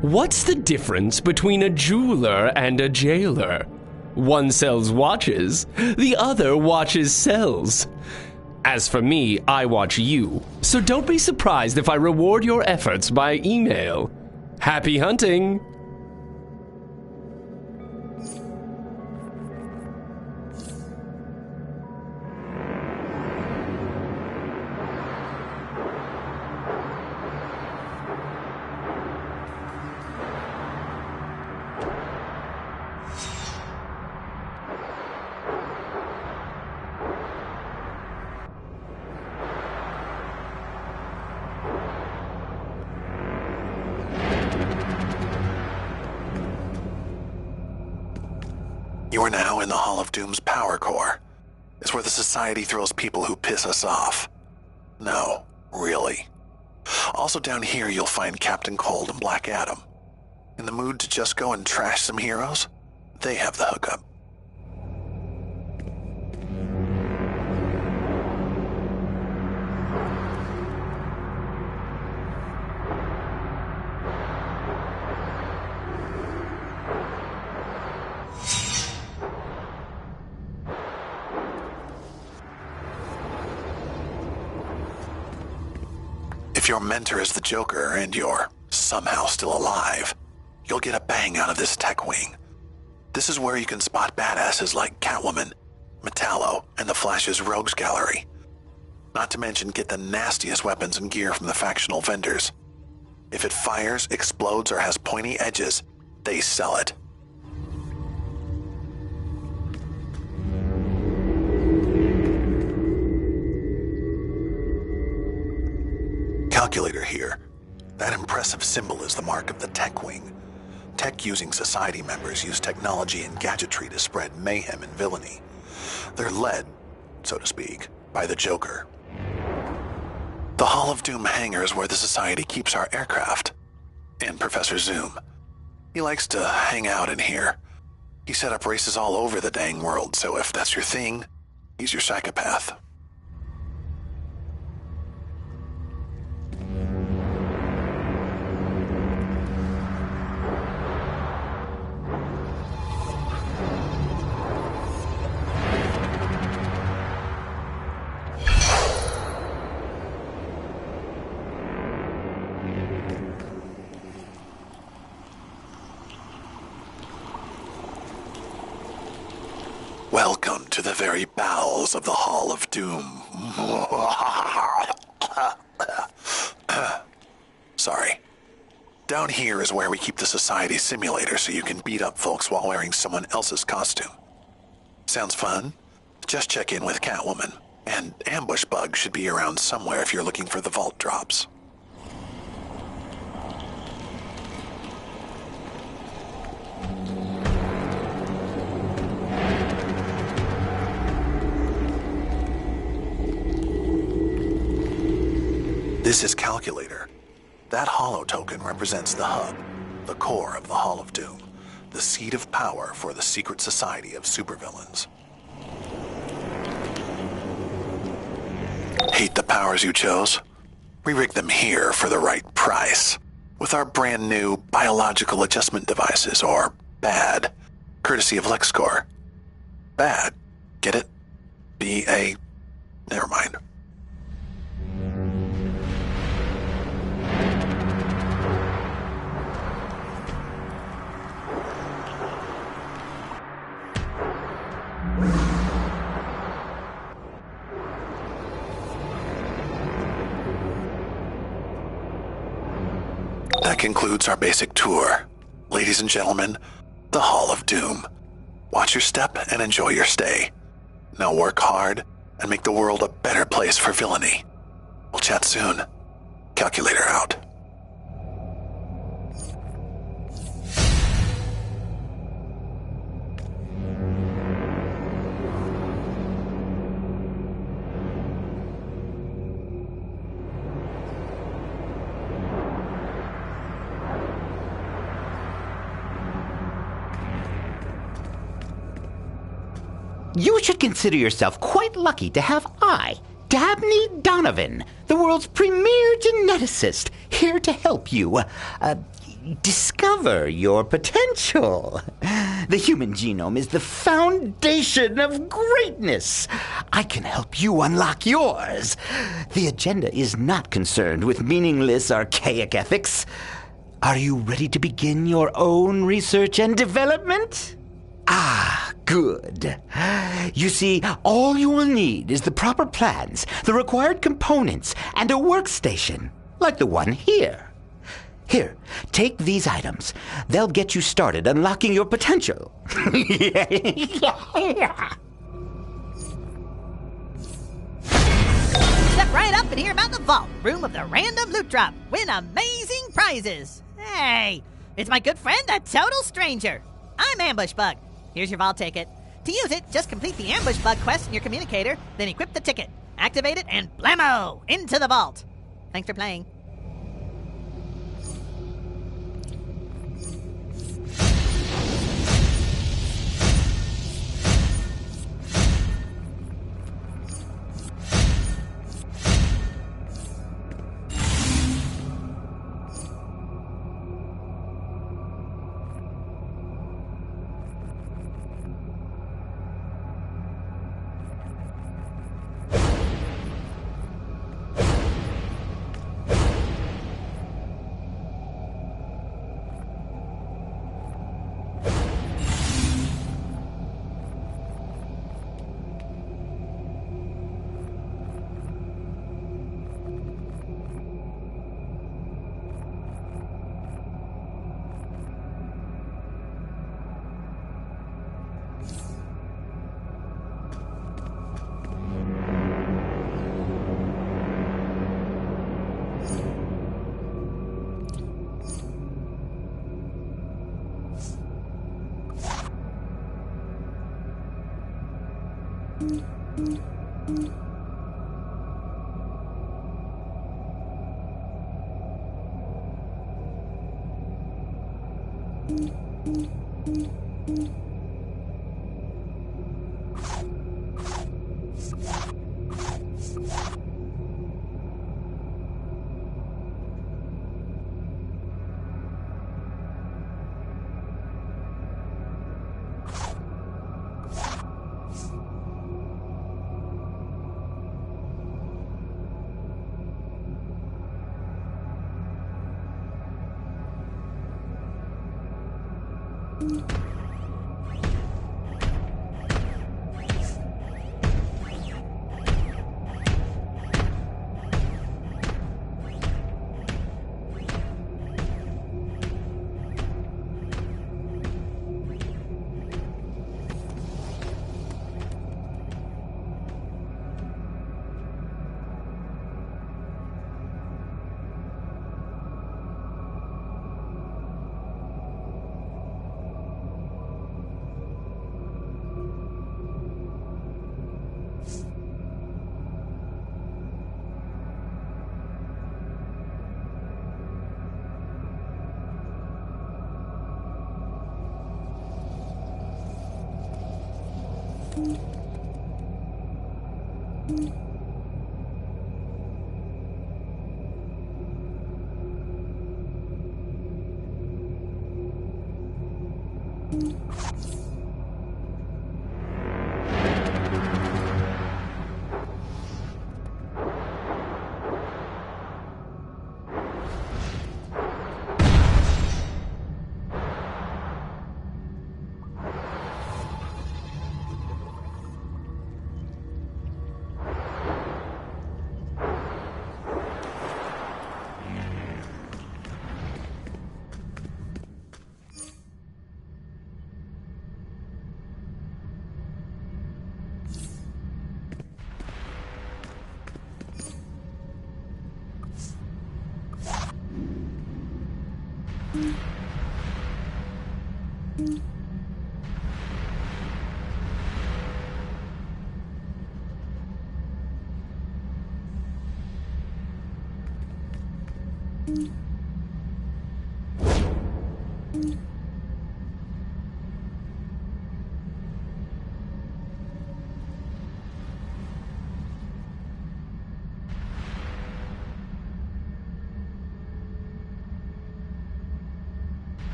What's the difference between a jeweler and a jailer? One sells watches, the other watches sells. As for me, I watch you, so don't be surprised if I reward your efforts by email. Happy hunting! You are now in the Hall of Doom's power core. It's where the Society throws people who piss us off. No, really. Also down here you'll find Captain Cold and Black Adam. In the mood to just go and trash some heroes? They have the hookup. If your mentor is the Joker and you're somehow still alive, you'll get a bang out of this tech wing. This is where you can spot badasses like Catwoman, Metallo, and the Flash's Rogues Gallery. Not to mention get the nastiest weapons and gear from the factional vendors. If it fires, explodes, or has pointy edges, they sell it. Calculator here. That impressive symbol is the mark of the Tech Wing. Tech-using society members use technology and gadgetry to spread mayhem and villainy. They're led, so to speak, by the Joker. The Hall of Doom hangar is where the Society keeps our aircraft. And Professor Zoom. He likes to hang out in here. He set up races all over the dang world, so if that's your thing, He's your psychopath. Welcome to the very bowels of the Hall of Doom. Sorry. Down here is where we keep the society simulator so you can beat up folks while wearing someone else's costume. Sounds fun? Just check in with Catwoman. And Ambush Bug should be around somewhere if you're looking for the vault drops. This is Calculator. That holo token represents the hub, the core of the Hall of Doom, the seat of power for the secret society of supervillains. Hate the powers you chose? We rigged them here for the right price, with our brand new biological adjustment devices, or BAD, courtesy of LexCorp. BAD, get it? B-A... never mind. That concludes our basic tour. Ladies and gentlemen, the Hall of Doom. Watch your step and enjoy your stay. Now work hard and make the world a better place for villainy. We'll chat soon. Calculator out. You should consider yourself quite lucky to have I, Dabney Donovan, the world's premier geneticist, here to help you discover your potential. The human genome is the foundation of greatness. I can help you unlock yours. The agenda is not concerned with meaningless, archaic ethics. Are you ready to begin your own research and development? Ah, good. You see, all you will need is the proper plans, the required components, and a workstation, like the one here. Here, take these items. They'll get you started unlocking your potential. Step right up and hear about the vault, room of the random loot drop. Win amazing prizes. Hey, it's my good friend, the Total Stranger. I'm Ambush Bug. Here's your vault ticket. To use it, just complete the Ambush Bug quest in your communicator, then equip the ticket, activate it, and blammo! Into the vault. Thanks for playing.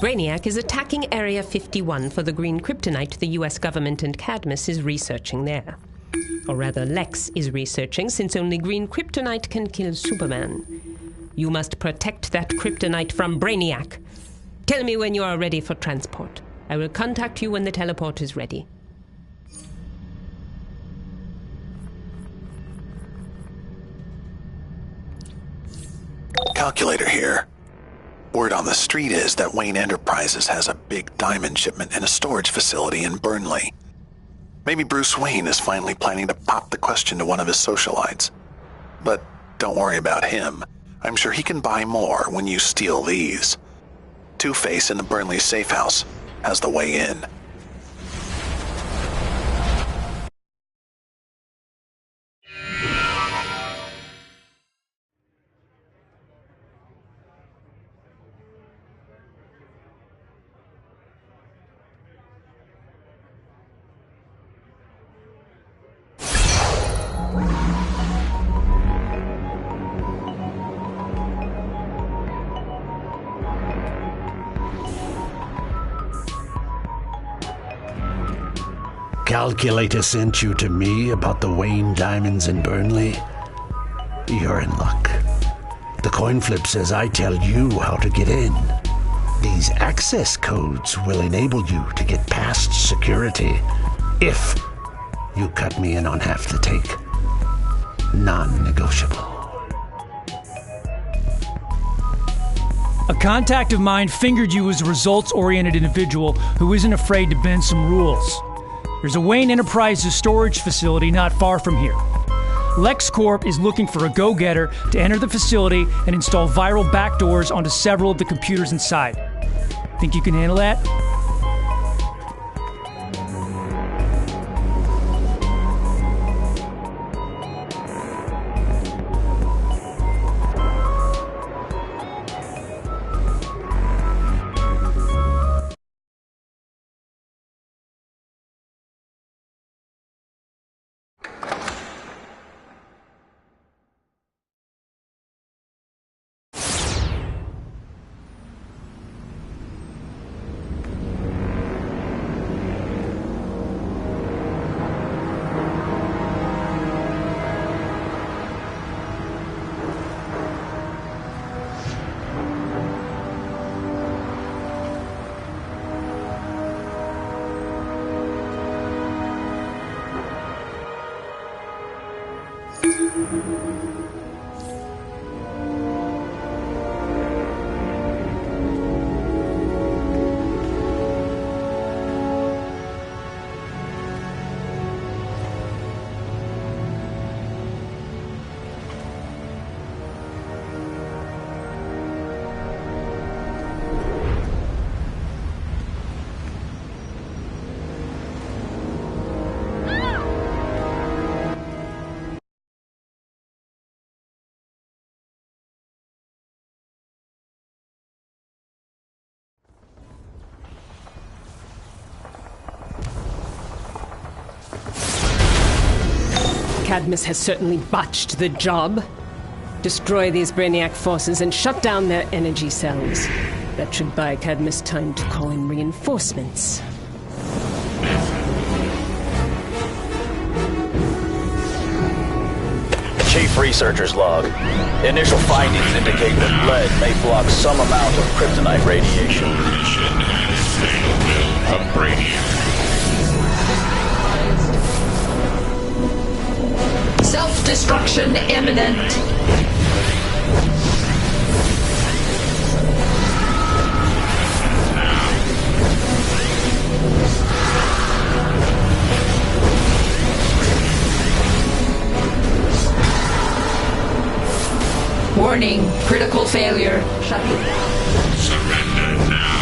Brainiac is attacking Area 51 for the green kryptonite the US government and Cadmus is researching there. Or rather, Lex is researching, since only green kryptonite can kill Superman. You must protect that kryptonite from Brainiac. Tell me when you are ready for transport. I will contact you when the teleport is ready. Calculator here. Word on the street is that Wayne Enterprises has a big diamond shipment in a storage facility in Burnley. Maybe Bruce Wayne is finally planning to pop the question to one of his socialites. But don't worry about him. I'm sure he can buy more when you steal these. Two-Face in the Burnley safe house has the way in. Calculator sent you to me about the Wayne diamonds in Burnley? You're in luck. The coin flip says I tell you how to get in. These access codes will enable you to get past security if you cut me in on half the take. Non-negotiable. A contact of mine fingered you as a results-oriented individual who isn't afraid to bend some rules. There's a Wayne Enterprises storage facility not far from here. LexCorp is looking for a go-getter to enter the facility and install viral backdoors onto several of the computers inside. Think you can handle that? Cadmus has certainly botched the job. Destroy these Brainiac forces and shut down their energy cells. That should buy Cadmus time to call in reinforcements. Chief Researcher's Log. Initial findings indicate that lead may block some amount of kryptonite radiation. Self-destruction imminent. Warning, critical failure. Surrender now.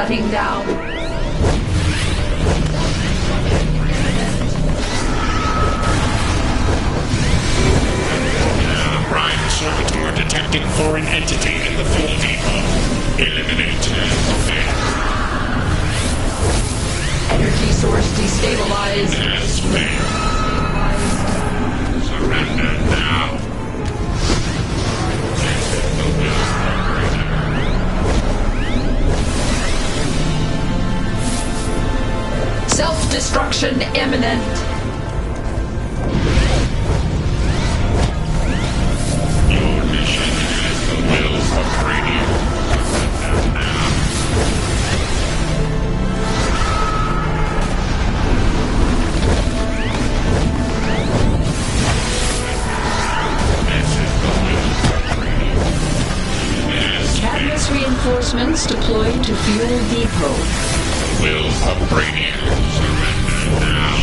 shutting down. Prime Servitor detecting foreign entity in the fuel depot. Eliminate and fail. Energy source destabilized. Has failed. Surrender now. Self-destruction imminent. Your mission has the will of Radiant. Cadmus reinforcements deployed to fuel depot. Will of Radiant. Surrender now.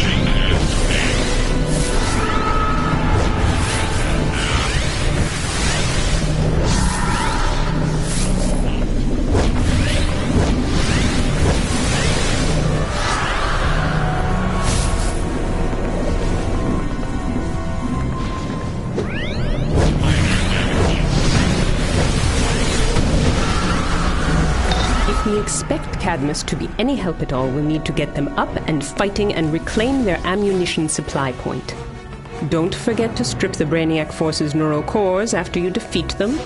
If we expect Cadmus to be any help at all, we'll need to get them up and fighting and reclaim their ammunition supply point. Don't forget to strip the Brainiac Force's neural cores after you defeat them.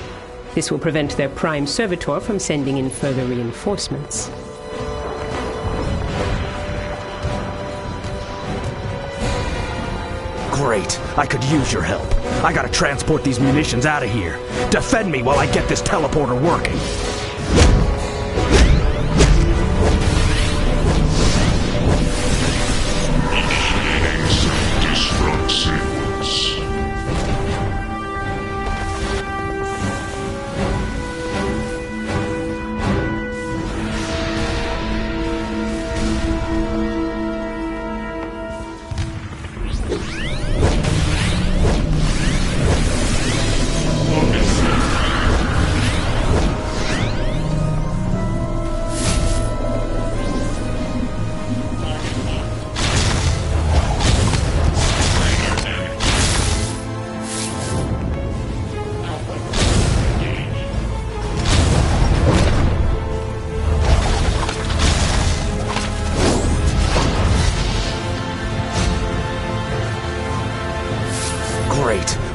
This will prevent their Prime Servitor from sending in further reinforcements. Great. I could use your help. I gotta transport these munitions out of here. Defend me while I get this teleporter working. Disrupt sequence.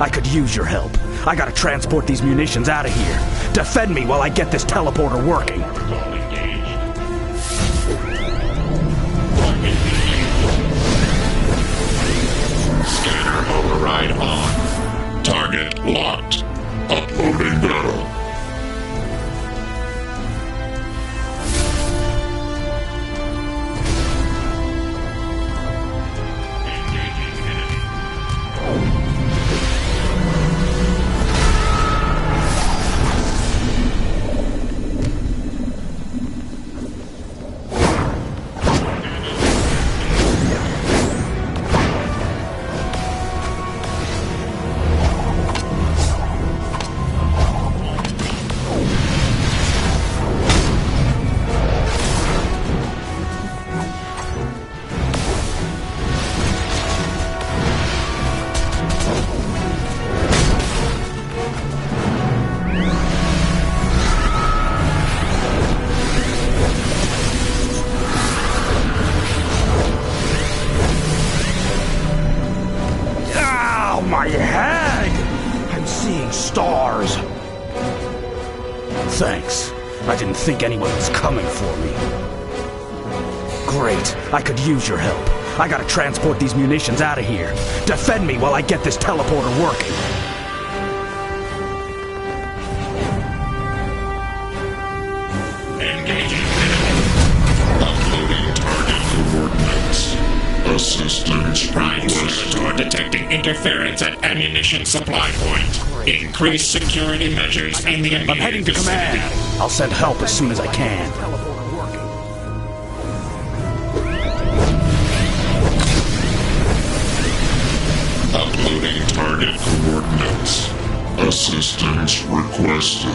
I could use your help. I gotta transport these munitions out of here. Defend me while I get this teleporter working. Scanner override on. Target locked. Uploading data. My head! I'm seeing stars. Thanks. I didn't think anyone was coming for me. Great. I could use your help. I gotta transport these munitions out of here. Defend me while I get this teleporter working. Engaging enemy. Uploading target coordinates. Assistance Prime Servitor detecting interference at ammunition supply point. Increase security measures in the immediate I'm heading to vicinity. command. I'll send help as soon as I can. Uploading target coordinates. Assistance requested.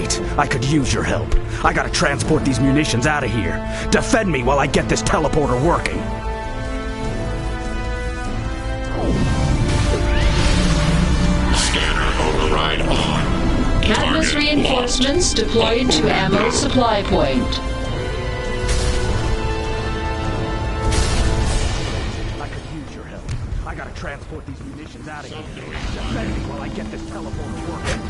Great. I could use your help. I gotta transport these munitions out of here. Defend me while I get this teleporter working. Scanner override on. Cadmus reinforcements deployed to ammo supply point. I could use your help. I gotta transport these munitions out of here. Defend me while I get this teleporter working.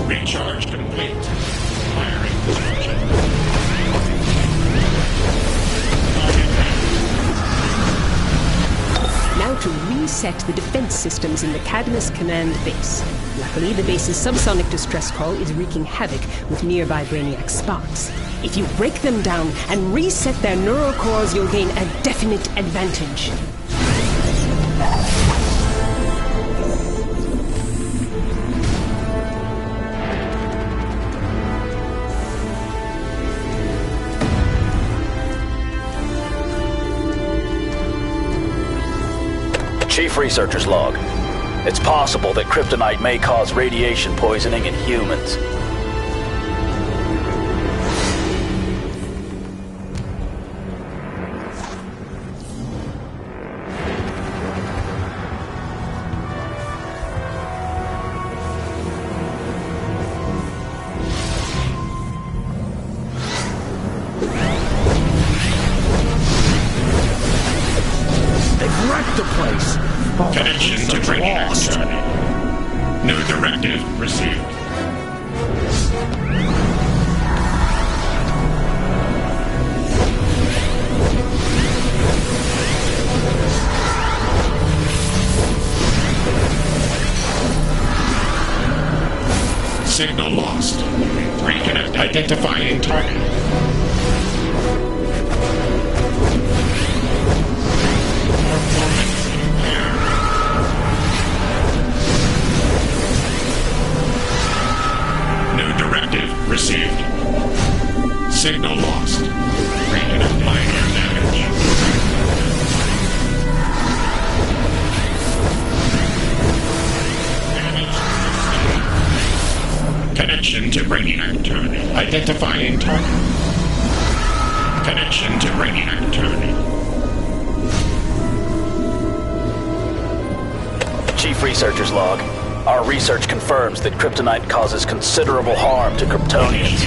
Recharge complete. Firing position. Now to reset the defense systems in the Cadmus command base. Luckily, the base's subsonic distress call is wreaking havoc with nearby Brainiac sparks. If you break them down and reset their neural cores, you'll gain a definite advantage. Chief Researcher's Log. It's possible that kryptonite may cause radiation poisoning in humans. They've wrecked the place! Connection to Brainiac terminated. New directive received. Signal lost. Reconnect identifying target. Received. Signal lost. Reconnect minor damage. Connection to Brainiac terminated. Identifying target. Connection to Brainiac terminated. Chief Researcher's Log. Our research confirms that kryptonite causes considerable harm to Kryptonians.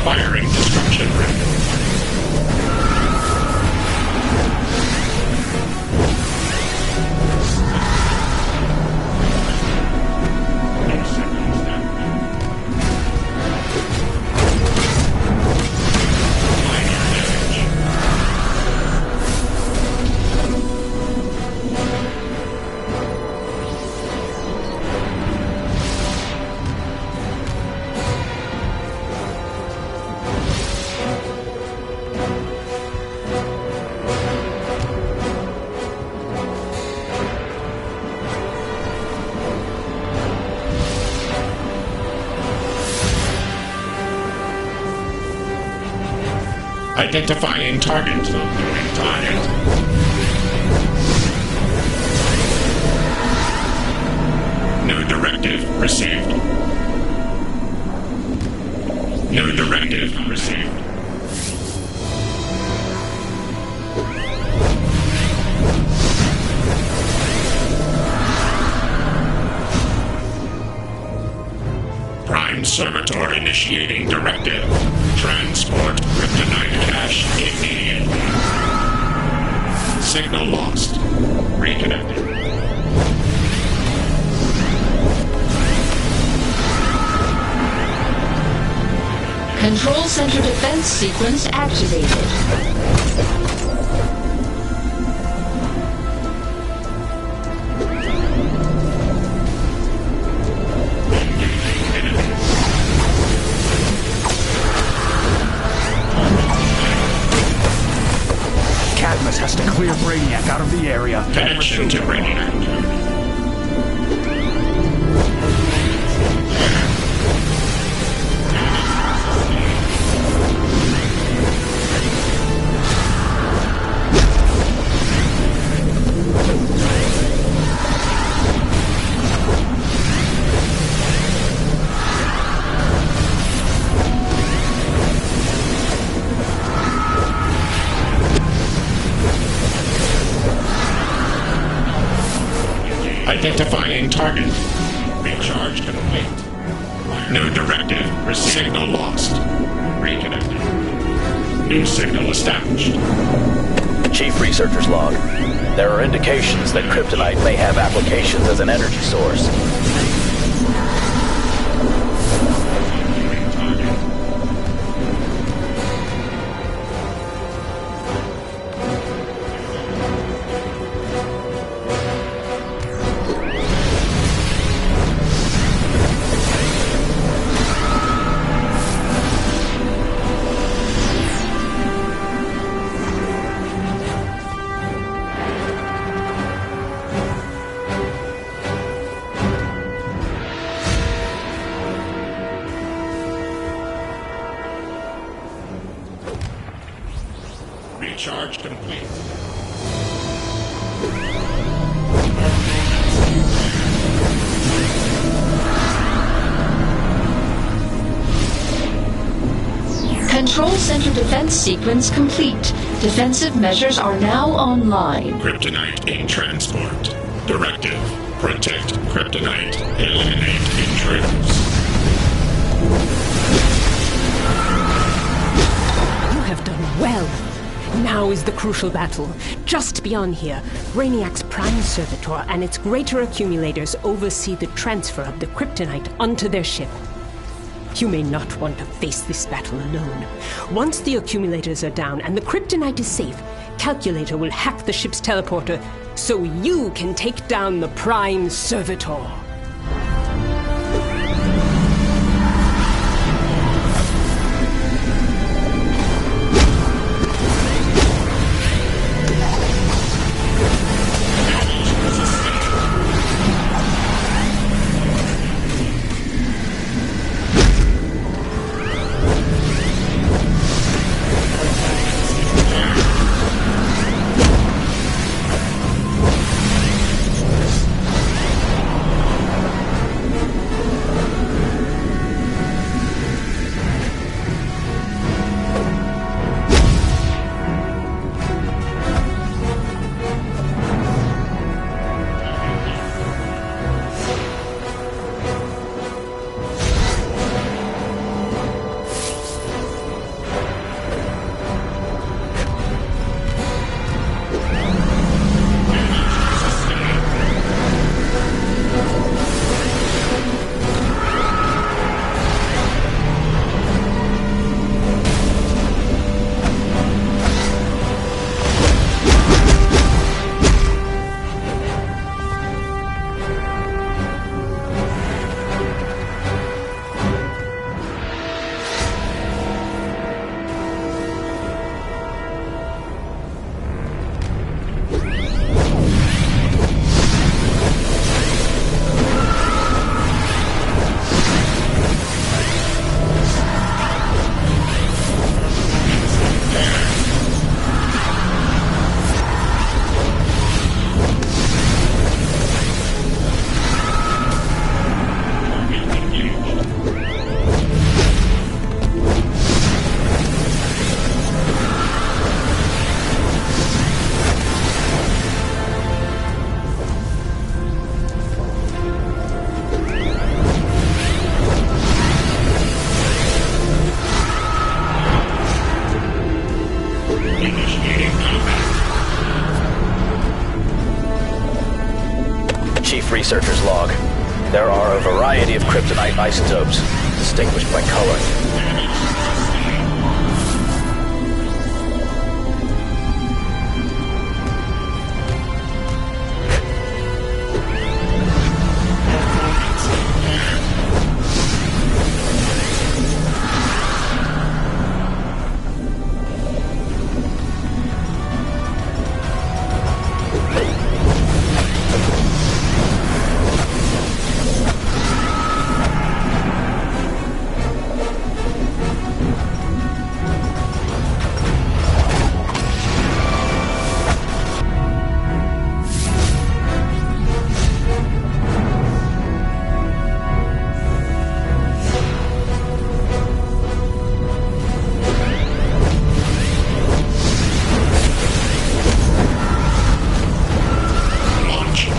Firing destruction ring. Identifying target. Target. No directive received. No directive received. Prime Servitor initiating directive. Transport kryptonite cache immediately. Signal lost. Reconnecting. Control Center defense sequence activated. Has to clear Brainiac out of the area. Connection to Brainiac. Identifying target. Recharge complete. No directive. Signal lost. Reconnecting. New signal established. Chief Researcher's Log. There are indications that kryptonite may have applications as an energy source. Recharge complete. Control Center defense sequence complete. Defensive measures are now online. Kryptonite in transport. Directive. Protect kryptonite. Eliminate intruders. You have done well. Now is the crucial battle. Just beyond here, Brainiac's Prime Servitor and its greater accumulators oversee the transfer of the kryptonite onto their ship. You may not want to face this battle alone. Once the accumulators are down and the kryptonite is safe, Calculator will hack the ship's teleporter so you can take down the Prime Servitor. researcher's log. There are a variety of kryptonite isotopes, distinguished by color.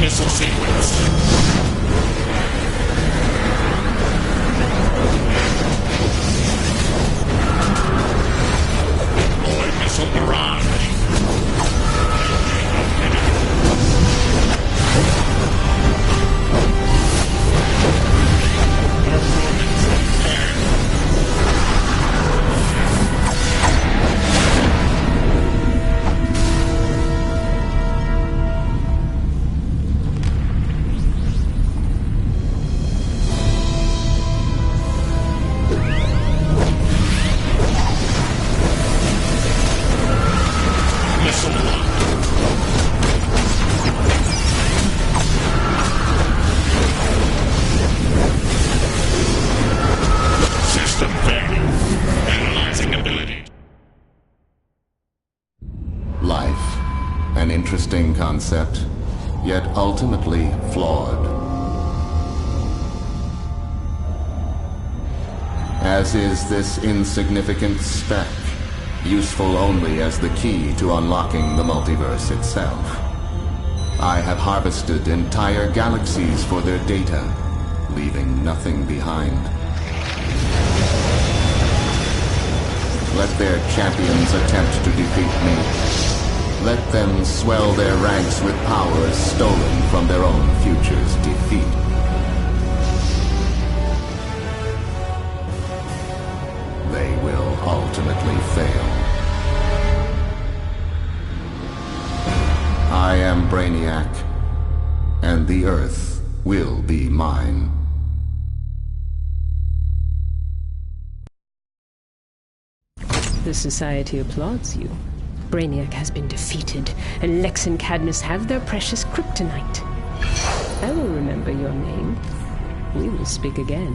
Missile sequence. Boy missile barrage. Life, an interesting concept, yet ultimately flawed. As is this insignificant speck, useful only as the key to unlocking the multiverse itself. I have harvested entire galaxies for their data, leaving nothing behind. Let their champions attempt to defeat me. Let them swell their ranks with powers stolen from their own future's defeat. They will ultimately fail. I am Brainiac, and the Earth will be mine. The Society applauds you. Brainiac has been defeated, and Lex and Cadmus have their precious kryptonite. I will remember your name. We will speak again.